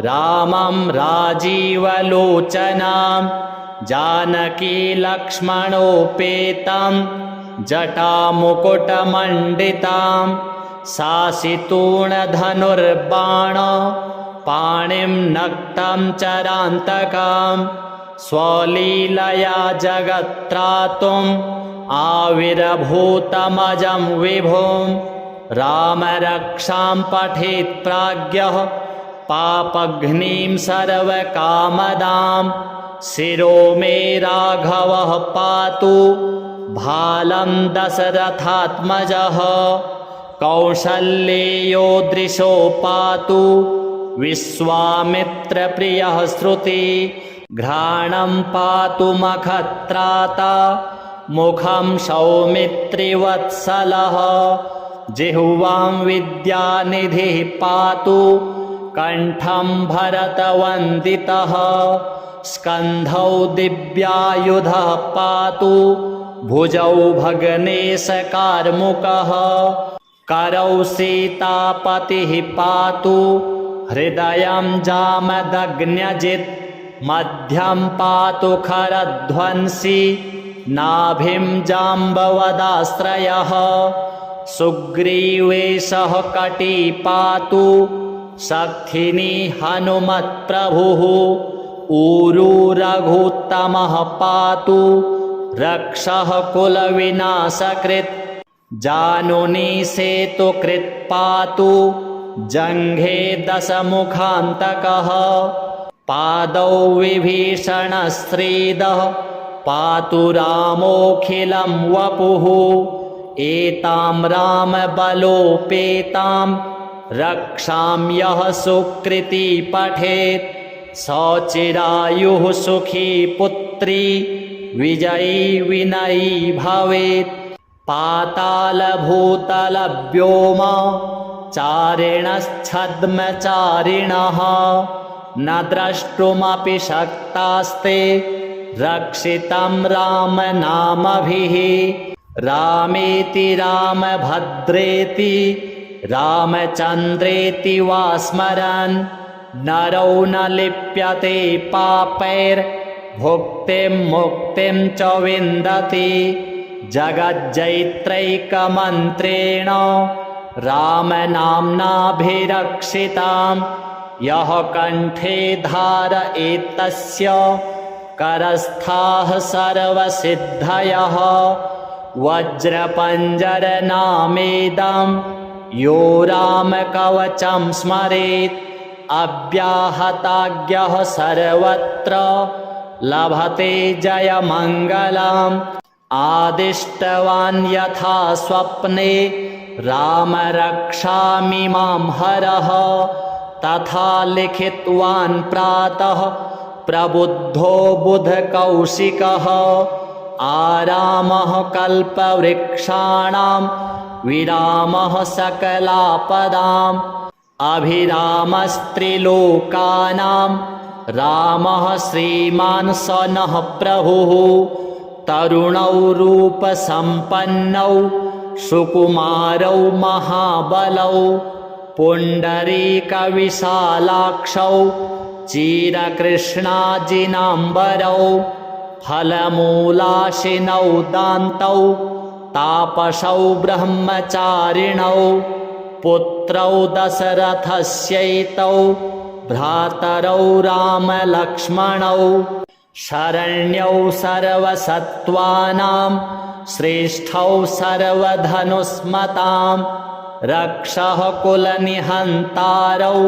रामं राजीवलोचनं। जानकीलक्ष्मणोपेतं, जटामुकुटमण्डितं। सासितूणधनुर्बाण, पाणिं नक्तं चरान्तकं। स्वलीलया जगत्त्रातुम्, आविर्भूतमजं विभुं। राम रक्षां पठेत् प्राज्ञः, पापघ्नीं सर्वकामदां। शिरो मे राघवः पातु, भालं दशरथात्मजः। कौसल्येयो दृशो पातु, विश्वामित्रप्रियः श्रुति। घ्राणं पातु मखत्राता, मुखं सौमित्रिवत्सलः। जिह्वां विद्यानिधिः पातु, कण्ठं भरतवन्दितः। स्कन्धौ दिव्यायुधः पातु, भुजौ भग्नेशकार्मुकः करौ सीतापतिः पातु हृदयं जामदग्न्यजित् मध्यं पातु खरध्वंसी नाभिं जाम्बवदाश्रयः सुग्रीवेशः कटी पातु शक्थिनी हनुमत्प्रभुः ऊरू रघुत्तमः पातु रक्षः कुलविनाशकृत् जानुनी सेतुकृत् पातु जङ्घे दशमुखान्तकः पादौ विभीषणश्रीदः पातु रामोऽखिलं वपुः एतां रामबलोपेतां रक्षां यः सुकृती पठेत् स चिरायुः सुखी पुत्री विजयी विनयी भवेत् पातालभूतलव्योम चारिणश्छद्मचारिणः न द्रष्टुमपि शक्तास्ते रक्षितं रामनामभिः रामेति रामभद्रेति रामचन्द्रेति वा स्मरन् नरौ न लिप्यते पापैर्भुक्तिं मुक्तिं च विन्दति जगज्जैत्रैकमन्त्रेण रामनाम्नाभिरक्षितां यः कण्ठे धारयेत्तस्य करस्थाः सर्वसिद्धयः वज्रपञ्जरनामेदं यो रामकवचं स्मरेत् अव्याहताज्ञः सर्वत्र लभते जयमङ्गलम् आदिष्टवान् यथा स्वप्ने रामरक्षामिमां हरः तथा लिखितवान् प्रातः प्रबुद्धो बुधकौशिकः आरामः कल्पवृक्षाणां विरामः सकलापदाम् अभिरामस्त्रिलोकानां रामः श्रीमान् स नः प्रभुः तरुणौ रूपसम्पन्नौ सुकुमारौ महाबलौ पुण्डरीकविशालाक्षौ चिरकृष्णाजिनाम्बरौ फलमूलाशिनौ दान्तौ तापसौ ब्रह्मचारिणौ पुत्रौ दशरथस्यैतौ भ्रातरौ रामलक्ष्मणौ शरण्यौ सर्वसत्त्वानां श्रेष्ठौ सर्वधनुष्मतां रक्षः कुलनिहन्तारौ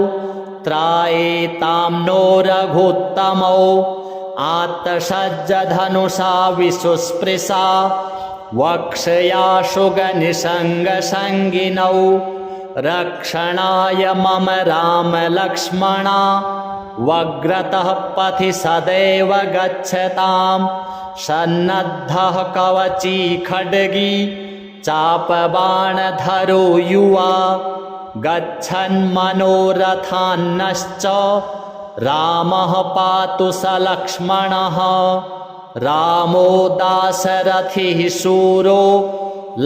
त्रायेतां नो रघुत्तमौ आत्तसज्जधनुषा विशुस्पृशा वक्षया शुगनिषङ्गसङ्गिनौ रक्षणाय मम रामलक्ष्मणा वग्रतः पथि सदैव गच्छतां सन्नद्धः कवची खड्गी चापबाणधरो युवा गच्छन्मनोरथान्नश्च रामः पातु स लक्ष्मणः रामो दाशरथिः शूरो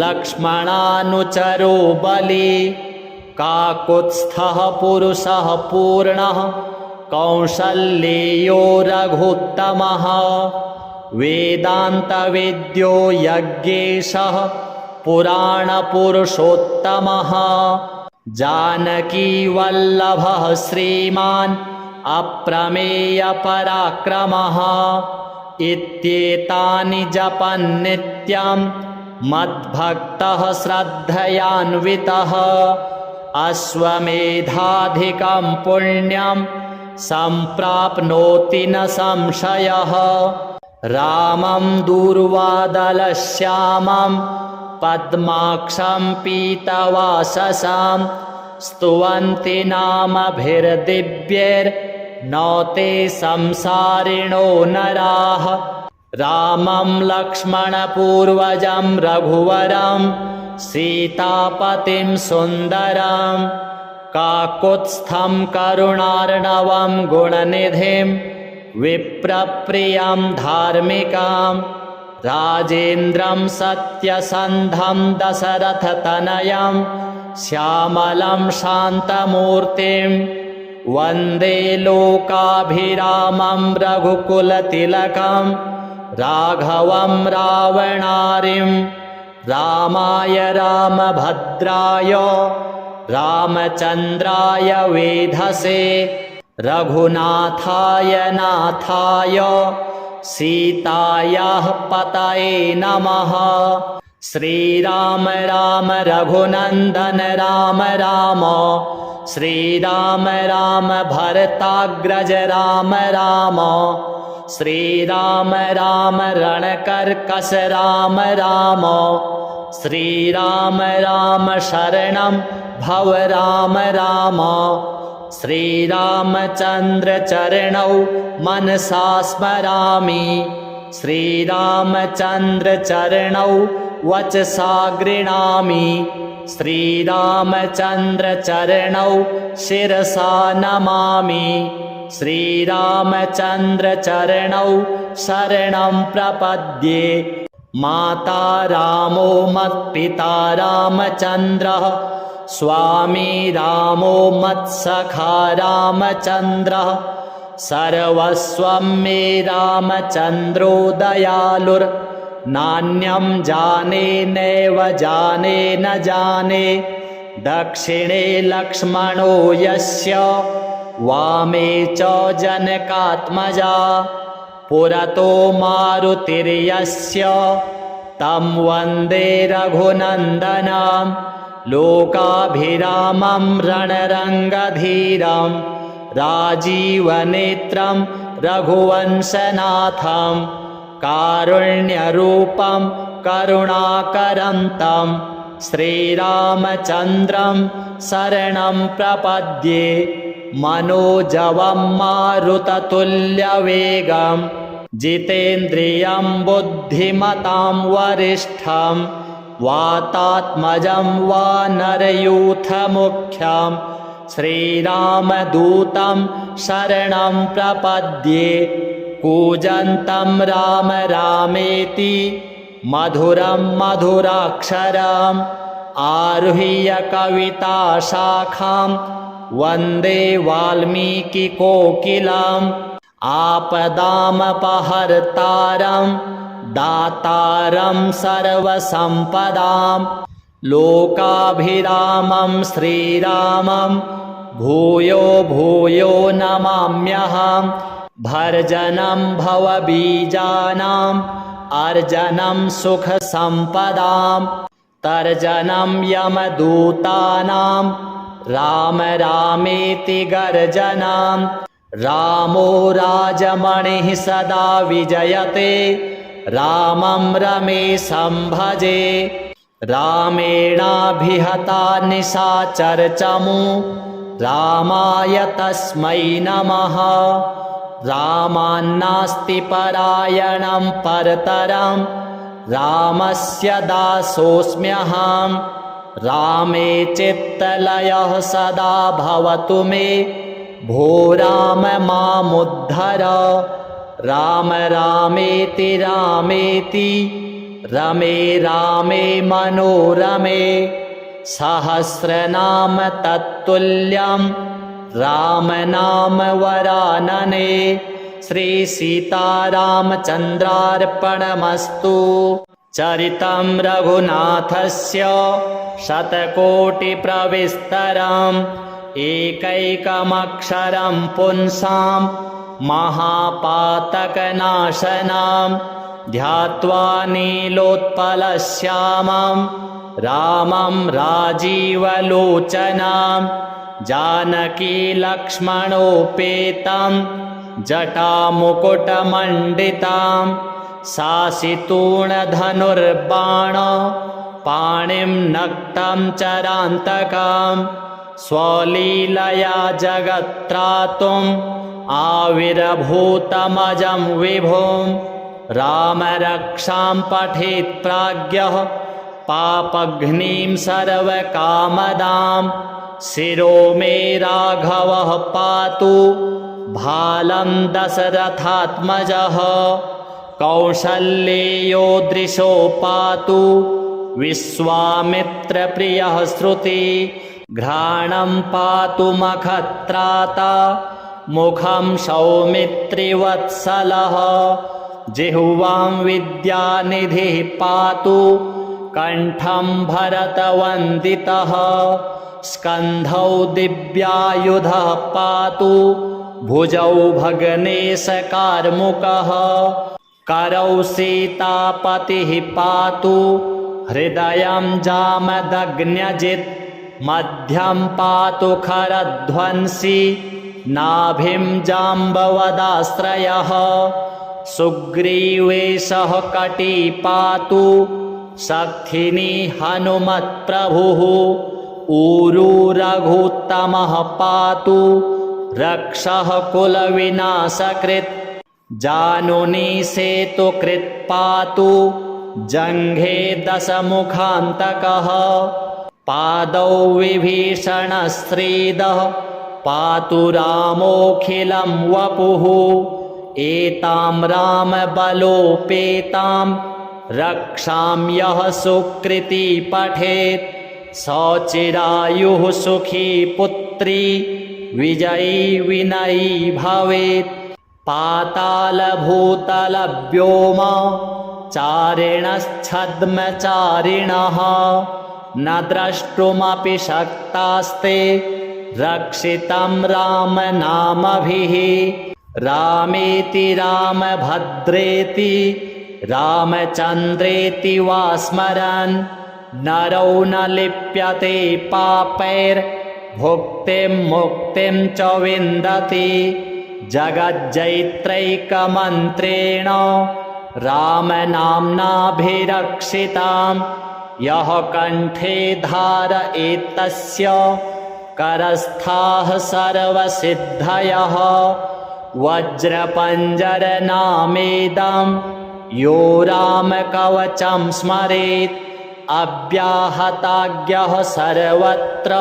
लक्ष्मणानुचरो बली काकुत्स्थः पुरुषः पूर्णः कौसल्येयो रघुत्तमः वेदान्तवेद्यो यज्ञेशः पुराणपुरुषोत्तमः जानकीवल्लभः श्रीमान् अप्रमेयपराक्रमः इत्येतानि जपन्नित्यं मद्भक्तः श्रद्धयान्वितः अश्वमेधाधिकं पुण्यं सम्प्राप्नोति न संशयः रामं दूर्वादलश्यामं पद्माक्षं पीतवाससां स्तुवन्ति नामभिर्दिव्यैर्नो ते संसारिणो नराः रामं लक्ष्मणपूर्वजं रघुवरं सीतापतिं सुन्दरं काकुत्स्थं करुणार्णवं गुणनिधिं विप्रप्रियं धार्मिकां राजेन्द्रं सत्यसन्धं दशरथतनयं श्यामलं शान्तमूर्तिं वन्दे लोकाभिरामं रघुकुलतिलकं राघवं रावणारिं रामाय रामभद्राय रामचन्द्राय वेधसे रघुनाथाय नाथाय सीतायाः पतये नमः। श्रीराम राम रघुनन्दन राम राम श्रीराम राम भरताग्रज राम राम श्रीराम राम रणकर्कश राम राम श्रीराम राम शरणं भव राम राम श्रीरामचन्द्र चरणौ मनसा स्मरामि श्रीरामचन्द्र चरणौ वचसा गृह्णामि श्रीरामचन्द्र चरणौ शिरसा नमामि श्रीरामचन्द्र चरणौ शरणं प्रपद्ये। माता रामो मत्पिता रामचन्द्रः स्वामी रामो मत्सखा रामचन्द्रः सर्वस्वं मे रामचन्द्रो दयालुर्नान्यं जाने नैव जाने न जाने दक्षिणे लक्ष्मणो यस्य वामे च जनकात्मजा पुरतो मारुतिर्यस्य तं वन्दे रघुनन्दनं लोकाभिरामं रणरङ्गधीरं राजीवनेत्रं रघुवंशनाथं कारुण्यरूपं करुणाकरं तं श्रीरामचन्द्रं शरणं प्रपद्ये। मनोजवं मारुततुल्यवेगं जितेन्द्रियं बुद्धिमतां वरिष्ठं वातात्मजं वानरयूथमुख्यं श्रीरामदूतं शरणं प्रपद्ये। कूजन्तं राम रामेति मधुरं मधुराक्षरम् आरुह्य कविताशाखां वन्दे वाल्मीकिकोकिलम् आपदामपहर्तारं दातारं सर्वसम्पदां लोकाभिरामं श्रीरामं भूयो भूयो नमाम्यहम्। भर्जनं भवबीजानाम् अर्जनं सुखसम्पदां तर्जनं यमदूतानां राम रामेति गर्जनां। रामो राजमणिः सदा विजयते रामं रमेशं भजे। रामेणाभिहता निशाचरचमू रामाय तस्मै नमः। रामान्नास्ति परायणं परतरं रामस्य दासोऽस्म्यहं। रामे चित्तलयः सदा भवतु मे भो राम मामुद्धर। राम रामेति रामेति रमे रामे मनोरमे सहस्रनाम तत्तुल्यं राम नाम वरानने। श्री सीतारामचन्द्रार्पणमस्तु। चरितं रघुनाथस्य शतकोटिप्रविस्तरम् एकैकमक्षरं पुंसां महापातकनाशनं ध्यात्वा नीलोत्पलश्यामं रामं राजीवलोचनं जानकीलक्ष्मणोपेतं जटामुकुटमण्डितं सासितूणधनुर्बाण पाणिं नक्तं चरान्तकं स्वलीलया जगत्त्रातुम् आविर्भूतमजं विभुं रामरक्षां पठेत् प्राज्ञः पापघ्नीं सर्वकामदां शिरो मे राघवः पातु भालं दशरथात्मजः कौसल्येयो दृशो पातु विश्वामित्रप्रियः श्रुति घ्राणं पातु मखत्राता मुखं सौमित्रिवत्सलः जिह्वां विद्यानिधिः पातु कण्ठं भरतवन्दितः स्कन्धौ दिव्यायुधः पातु भुजौ भगनेशकार्मुकः करौ सीतापतिः पातु हृदयं जामदग्न्यजित् मध्यं पातु खरध्वंसी नाभिं जाम्बवदाश्रयः सुग्रीवेशः कटी पातु शक्थिनी हनुमत्प्रभुः ऊरू रघुत्तमः पातु रक्षः कुलविनाशकृत् जानुनी सेतुकृत् पातु जङ्घे दशमुखान्तकः पादौ विभीषणश्रीदः पातु रामोऽखिलं वपुः एतां रामबलोपेतां रक्षां यः सुकृती पठेत् सचिरायुः सुखी पुत्री विजयी विनयी भवेत् पातालभूतलव्योम चारिणश्छद्मचारिणः न द्रष्टुमपि शक्तास्ते रक्षितं रामनामभिः रामेति रामभद्रेति रामचन्द्रेति वा स्मरन् नरौ न लिप्यते पापैर्भुक्तिं मुक्तिं च विन्दति जगज्जैत्रैकमन्त्रेण रामनाम्नाभिरक्षितां यः कण्ठे धारयेत्तस्य करस्थाः सर्वसिद्धयः वज्रपञ्जरनामेदं यो रामकवचं स्मरेत् अव्याहताज्ञः सर्वत्र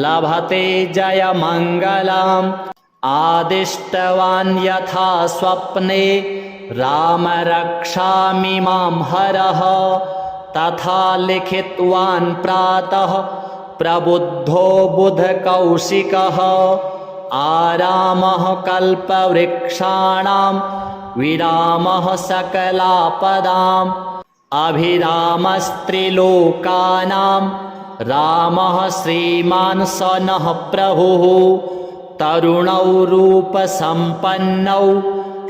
लभते जयमङ्गलम् आदिष्टवान् यथा स्वप्ने राम रक्षामि मां हरः तथा लिखितवान् प्रातः प्रबुद्धो बुधकौशिकः आरामः कल्पवृक्षाणां विरामः सकलापदाम् अभिरामस्त्रिलोकानां रामः श्रीमान् स नः प्रभुः तरुणौ रूपसम्पन्नौ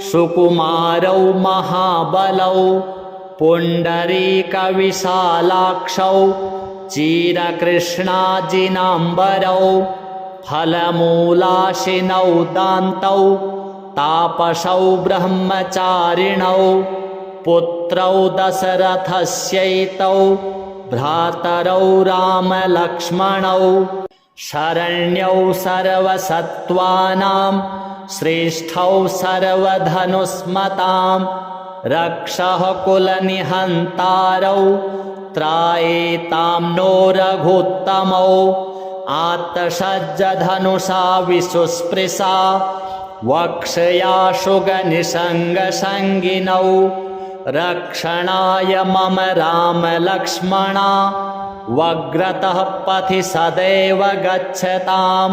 सुकुमारौ महाबलौ पुण्डरीकविशालाक्षौ चिरकृष्णाजिनाम्बरौ फलमूलाशिनौ दान्तौ तापसौ ब्रह्मचारिणौ पुत्रौ दशरथस्यैतौ भ्रातरौ रामलक्ष्मणौ शरण्यौ सर्वसत्त्वानां श्रेष्ठौ सर्वधनुस्मतां रक्षः कुलनिहन्तारौ त्रायेतां नो रघुत्तमौ आत्तसज्जधनुषा विशुस्पृशा वक्षया शुगनिषङ्गसङ्गिनौ रक्षणाय मम रामलक्ष्मणा वग्रतः पथि सदैव गच्छतां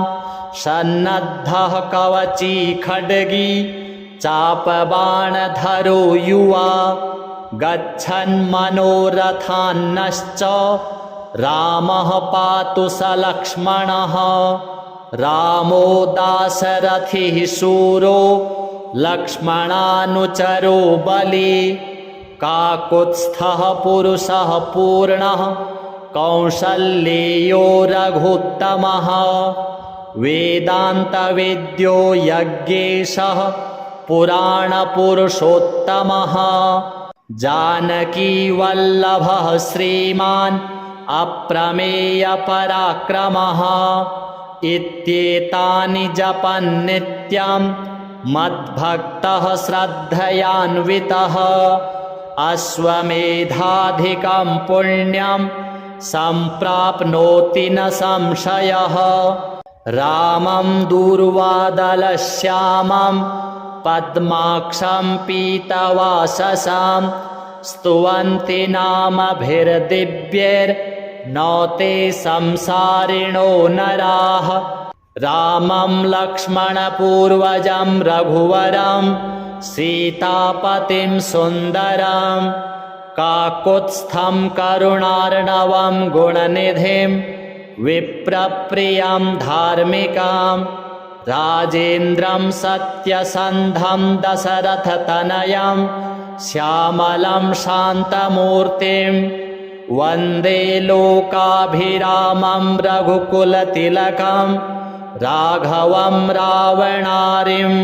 सन्नद्धः कवची खड्गी चापबाणधरो युवा गच्छन्मनोरथान्नश्च रामः पातु सलक्ष्मणः रामो दाशरथिः शूरो लक्ष्मणानुचरो बली काकुत्स्थः पुरुषः पूर्णः कौसल्येयो रघुत्तमः वेदान्तवेद्यो यज्ञेशः पुराणपुरुषोत्तमः जानकीवल्लभः श्रीमान् अप्रमेयपराक्रमः इत्येतानि जपन्नित्यं मद्भक्तः श्रद्धयान्वितः अश्वमेधाधिकं पुण्यं सम्प्राप्नोति न संशयः रामं दूर्वादलश्यामं पद्माक्षं पीतवाससां स्तुवन्ति नामभिर्दिव्यैर्नौते संसारिणो नराः। रामं लक्ष्मणपूर्वजं रघुवरं सीतापतिं सुन्दरं काकुत्स्थं करुणार्णवं गुणनिधिं विप्रप्रियं धार्मिकां राजेन्द्रं सत्यसन्धं दशरथतनयं श्यामलं शान्तमूर्तिं वन्दे लोकाभिरामं रघुकुलतिलकं राघवं रावणारिं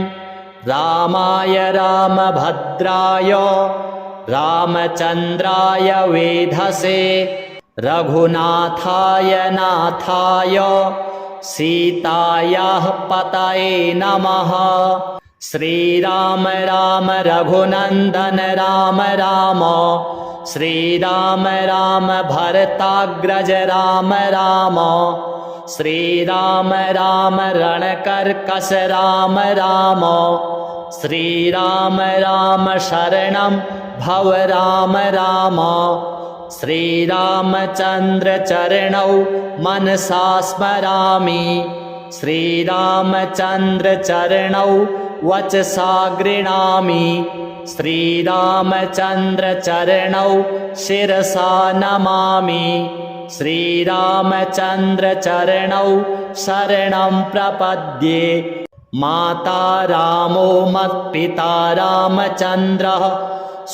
रामाय रामभद्राय रामचन्द्राय वेधसे रघुनाथाय नाथाय सीतायाः पतये नमः। श्रीराम राम रघुनन्दन राम राम श्रीराम राम भरताग्रज राम राम श्रीराम राम रणकर्कश राम राम श्रीराम राम शरणं भव राम राम। श्रीरामचन्द्र चरणौ मनसा स्मरामि श्रीरामचन्द्र चरणौ वचसा गृह्णामि श्रीरामचन्द्र चरणौ शिरसा नमामि श्रीरामचन्द्र चरणौ शरणं प्रपद्ये। माता रामो मत्पिता रामचन्द्रः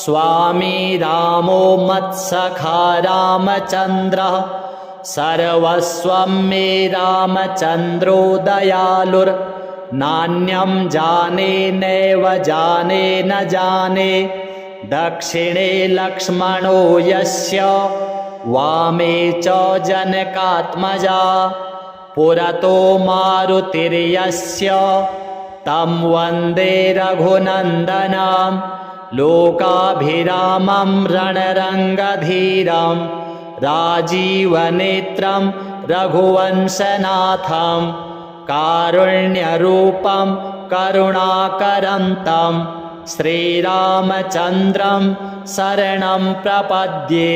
स्वामी रामो मत्सखा रामचन्द्रः सर्वस्वं मे रामचन्द्रो दयालुर्नान्यं जाने नैव जाने न जाने दक्षिणे लक्ष्मणो यस्य वामे च जनकात्मजा पुरतो मारुतिर्यस्य तं वन्दे रघुनन्दनं लोकाभिरामं रणरङ्गधीरं राजीवनेत्रं रघुवंशनाथं कारुण्यरूपं करुणाकरं तं श्रीरामचन्द्रं शरणं प्रपद्ये।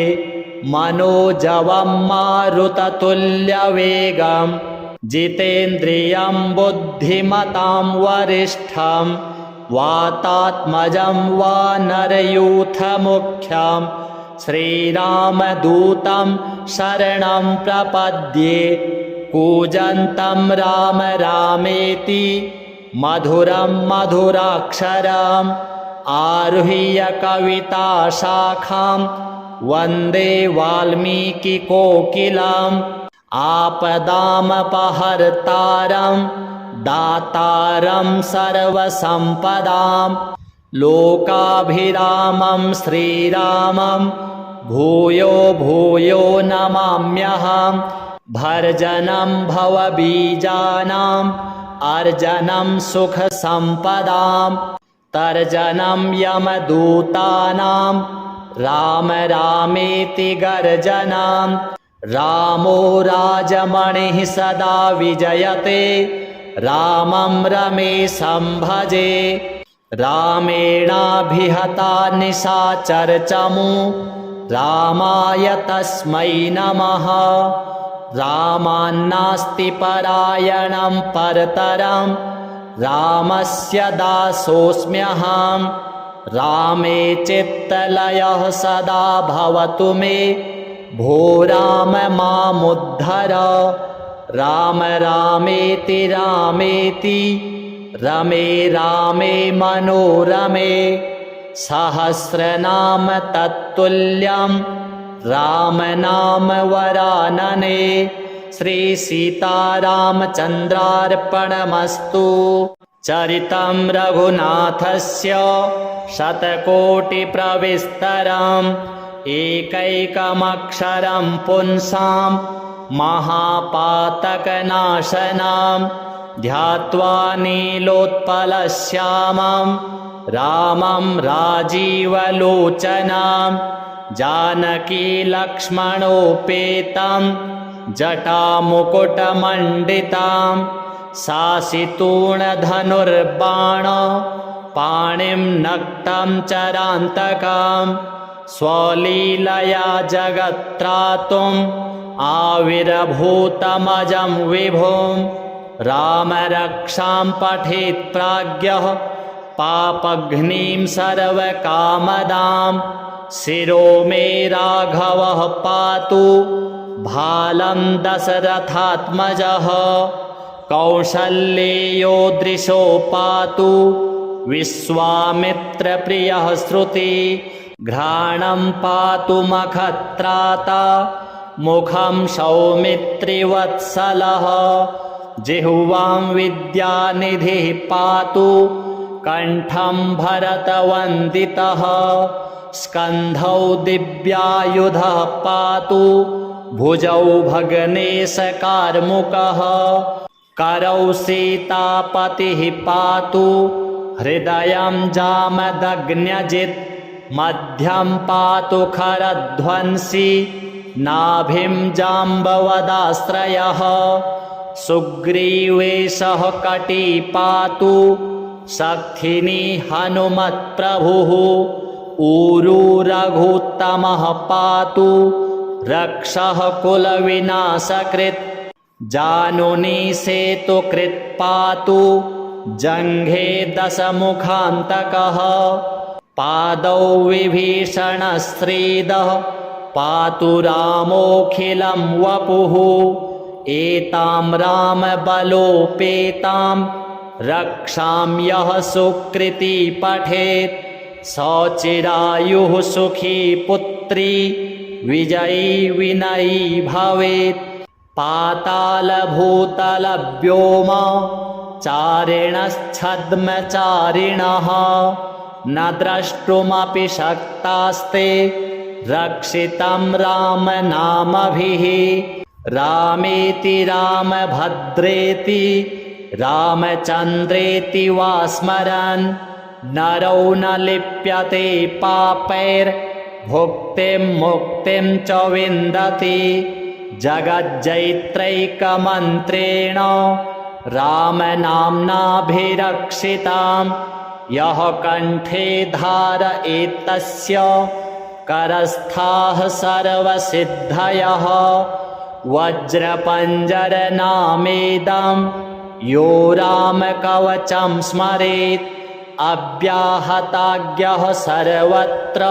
मनोजवं मारुततुल्यवेगं जितेन्द्रियं बुद्धिमतां वरिष्ठं वातात्मजं वानरयूथमुख्यं श्रीरामदूतं शरणं प्रपद्ये। कूजन्तं राम रामेति मधुरं मधुराक्षरम् आरुह्य कविताशाखां वन्दे वाल्मीकिकोकिलम् आपदामपहर्तारं दातारं सर्वसम्पदां लोकाभिरामं श्रीरामं भूयो भूयो नमाम्यहम्। भर्जनं भवबीजानाम् अर्जनं सुखसम्पदां तर्जनं यमदूतानां राम रामेति गर्जनां। रामो राजमणिः सदा विजयते रामं रमेशं भजे। रामेणाभिहता निशाचरचमू रामाय तस्मै नमः। रामान्नास्ति परायणं परतरं रामस्य दासोऽस्म्यहम्। रामे चित्तलयः सदा भवतु मे भो राम मामुद्धर। राम रामेति रामेति रमे रामे मनोरमे सहस्रनाम तत्तुल्यं राम नाम वरानने। श्री सीतारामचन्द्रार्पणमस्तु। चरितं रघुनाथस्य शतकोटिप्रविस्तरम् एकैकमक्षरं पुंसां महापातकनाशनं ध्यात्वा नीलोत्पलश्यामं रामं राजीवलोचनं जानकी लक्ष्मणोपेतं जटामुकुटमण्डितं सासितूणधनुर्बाण पाणिं नक्तं चरान्तकं स्वलीलया जगत्त्रातुम् आविर्भूतमजं विभुं रामरक्षां पठेत् प्राज्ञः पापघ्नीं सर्वकामदां शिरो मे राघवः पातु भालं दशरथात्मजः कौसल्येयो दृशो पातु विश्वामित्रप्रियः श्रुति घ्राणं पातु मखत्राता मुखं सौमित्रिवत्सलः जिह्वां विद्यानिधिः पातु कण्ठं भरतवन्दितः स्कन्धौ दिव्यायुधः पातु भुजौ भगनेशकार्मुकः करौ सीतापतिः पातु हृदयं जामदग्न्यजित् मध्यं पातु खरध्वंसी नाभिं जाम्बवदाश्रयः सुग्रीवेशः कटी पातु शक्थिनी हनुमत्प्रभुः ऊरू रघुत्तमः पातु रक्षः कुलविनाशकृत् जानुनी सेतुकृत् पातु जङ्घे दशमुखान्तकः पादौ विभीषणश्रीदः पातु रामोऽखिलं वपुः एतां रामबलोपेतां रक्षां यः सुकृती पठेत् सचिरायुः सुखी पुत्री विजयी विनयी भवेत् पातालभूतलव्योम चारिणश्छद्मचारिणः न द्रष्टुमपि शक्तास्ते रक्षितं रामनामभिः रामेति रामभद्रेति रामचन्द्रेति वा स्मरन् नरौ न लिप्यते पापैर्भुक्तिं मुक्तिं च विन्दति जगज्जैत्रैकमन्त्रेण रामनाम्नाभिरक्षितां यः कण्ठे धारयेत्तस्य करस्थाः सर्वसिद्धयः वज्रपञ्जरनामेदं यो रामकवचं स्मरेत् अव्याहताज्ञः सर्वत्र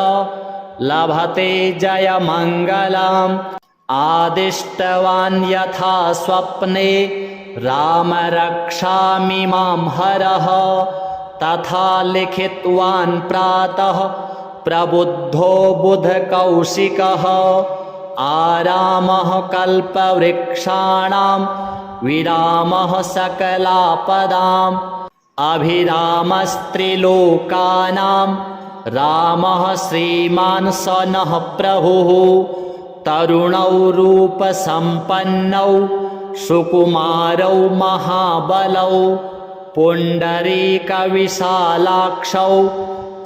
लभते जयमङ्गलम् आदिष्टवान् यथा स्वप्ने राम रक्षामि मां हरः तथा लिखितवान् प्रातः प्रबुद्धो बुधकौशिकः आरामः कल्पवृक्षाणां विरामः सकलापदाम् अभिरामस्त्रिलोकानां रामः श्रीमान् स नः प्रभुः तरुणौ रूपसम्पन्नौ सुकुमारौ महाबलौ पुण्डरीकविशालाक्षौ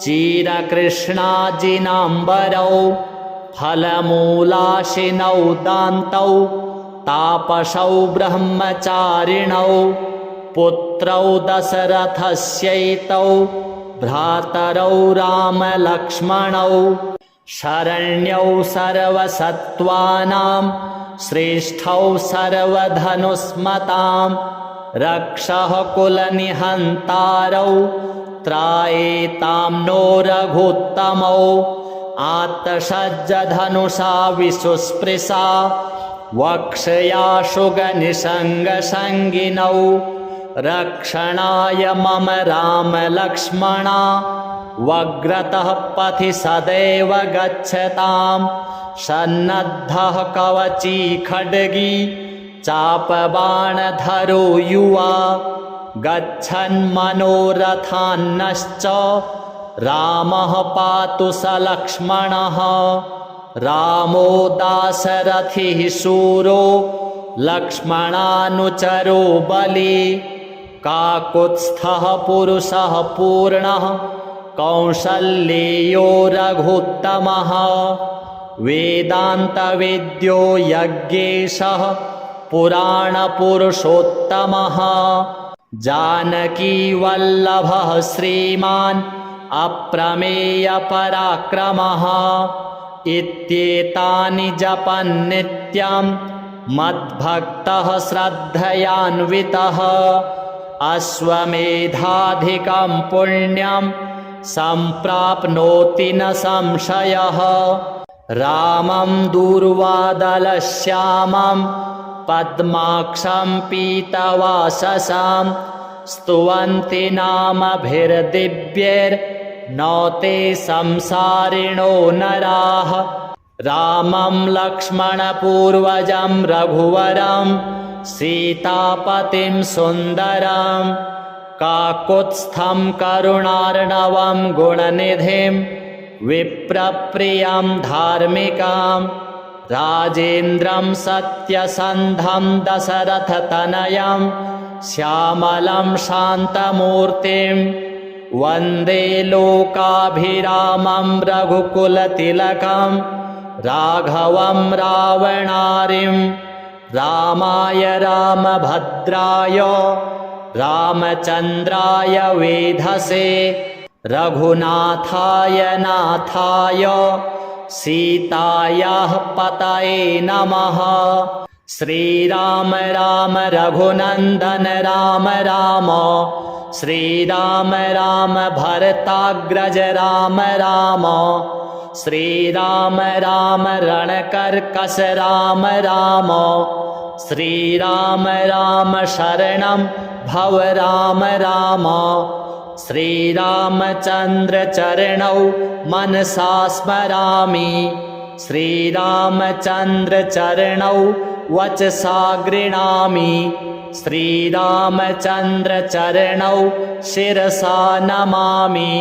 चिरकृष्णाजिनाम्बरौ फलमूलाशिनौ दान्तौ तापसौ ब्रह्मचारिणौ पुत्रौ दशरथस्यैतौ भ्रातरौ रामलक्ष्मणौ शरण्यौ सर्वसत्त्वानां श्रेष्ठौ सर्वधनुस्मतां रक्षः कुलनिहन्तारौ त्रायेतां नो रघुत्तमौ आत्तसज्जधनुषा विशुस्पृशा वक्षया शुगनिषङ्गसङ्गिनौ रक्षणाय मम रामलक्ष्मणा वग्रतः पथि सदैव गच्छतां सन्नद्धः कवची खड्गी चापबाणधरो युवा गच्छन्मनोरथान्नश्च रामः पातु स लक्ष्मणः रामो दाशरथिः शूरो लक्ष्मणानुचरो बली काकुत्स्थः पुरुषः पूर्णः कौसल्येयो रघुत्तमः वेदान्तवेद्यो यज्ञेशः पुराणपुरुषोत्तमः जानकीवल्लभः श्रीमान् अप्रमेयपराक्रमः इत्येतानि जपन् नित्यं मद्भक्तः श्रद्धयान्वितः अश्वमेधाधिकं पुण्यं सम्प्राप्नोति न संशयः। रामं दूर्वादलश्यामं पद्माक्षं पीतवाससं स्तुवन्ति नामभिर्दिव्यैर्न ते संसारिणो नराः। रामं लक्ष्मणपूर्वजं रघुवरं सीतापतिं सुन्दरं काकुत्स्थं करुणार्णवं गुणनिधिं विप्रप्रियं धार्मिकं राजेन्द्रं सत्यसन्धं दशरथतनयं श्यामलं शान्तमूर्तिं वन्दे लोकाभिरामं रघुकुलतिलकं राघवं रावणारिं रामाय रामभद्राय रामचन्द्राय वेधसे रघुनाथाय नाथाय सीतायाः पतये नमः। श्रीराम राम रघुनन्दन राम राम श्रीराम राम भरताग्रज राम राम श्रीराम राम रणकर्कश राम राम श्रीराम राम शरणं भव राम राम। श्रीरामचन्द्र चरणौ मनसा स्मरामि श्रीरामचन्द्र चरणौ वचसा गृह्णामि श्रीरामचन्द्र चरणौ शिरसा नमामि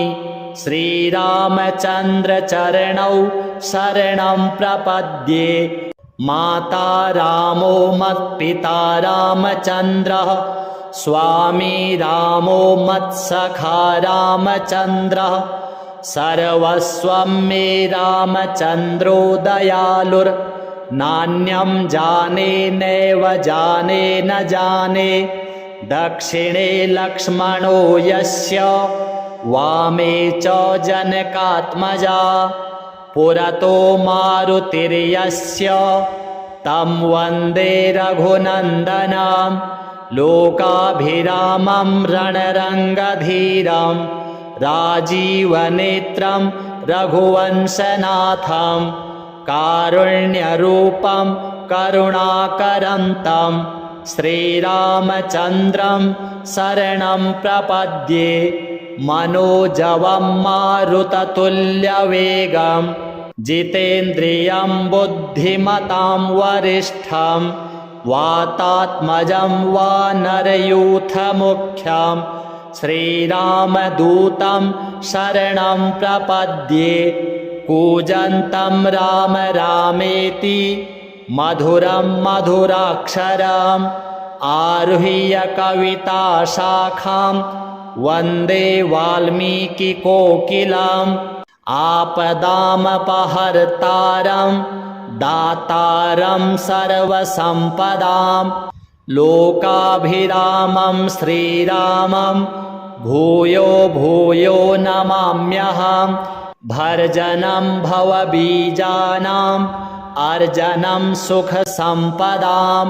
श्रीरामचन्द्र चरणौ शरणं प्रपद्ये। माता रामो मत्पिता रामचन्द्रः स्वामी रामो मत्सखा रामचन्द्रः सर्वस्वं मे रामचन्द्रो दयालुर्नान्यं जाने नैव जाने न जाने दक्षिणे लक्ष्मणो यस्य वामे च जनकात्मजा पुरतो मारुतिर्यस्य तं वन्दे रघुनन्दनं लोकाभिरामं रणरङ्गधीरं राजीवनेत्रं रघुवंशनाथं कारुण्यरूपं करुणाकरं श्रीरामचन्द्रं शरणं प्रपद्ये। मनोजवं मारुततुल्यवेगं जितेन्द्रियं बुद्धिमतां वरिष्ठं वातात्मजं वानरयूथमुख्यं श्रीरामदूतं शरणं प्रपद्ये। कूजन्तं राम रामेति मधुरं मधुराक्षरम् आरुह्य कविताशाखां वन्दे वाल्मीकिकोकिलम् आपदामपहर्तारं दातारं सर्वसम्पदां लोकाभिरामं श्रीरामं भूयो भूयो नमाम्यहं। भर्जनं भवबीजानाम् अर्जनं सुखसम्पदां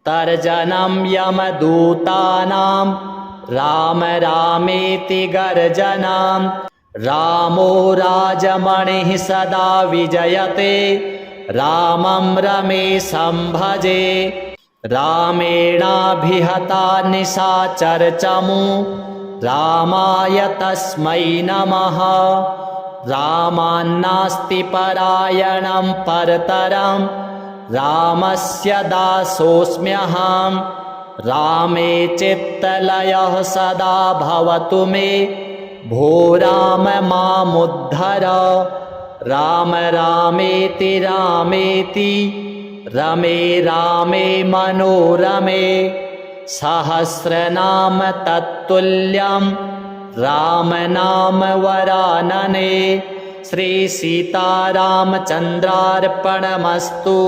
तर्जनं यमदूतानां राम रामेति गर्जनं। रामो राजमणिः सदा विजयते रामं रमेशं भजे। रामेणाभिहता निशाचरचमू रामाय तस्मै नमः। रामान्नास्ति परायणं परतरं रामस्य दासोऽस्म्यहं। रामे चित्तलयः सदा भवतु मे भो राम मामुद्धर। राम रामेति रामेति रमे रामे मनोरमे सहस्रनाम तत्तुल्यं राम नाम वरानने। श्री सीतारामचन्द्रार्पणमस्तु।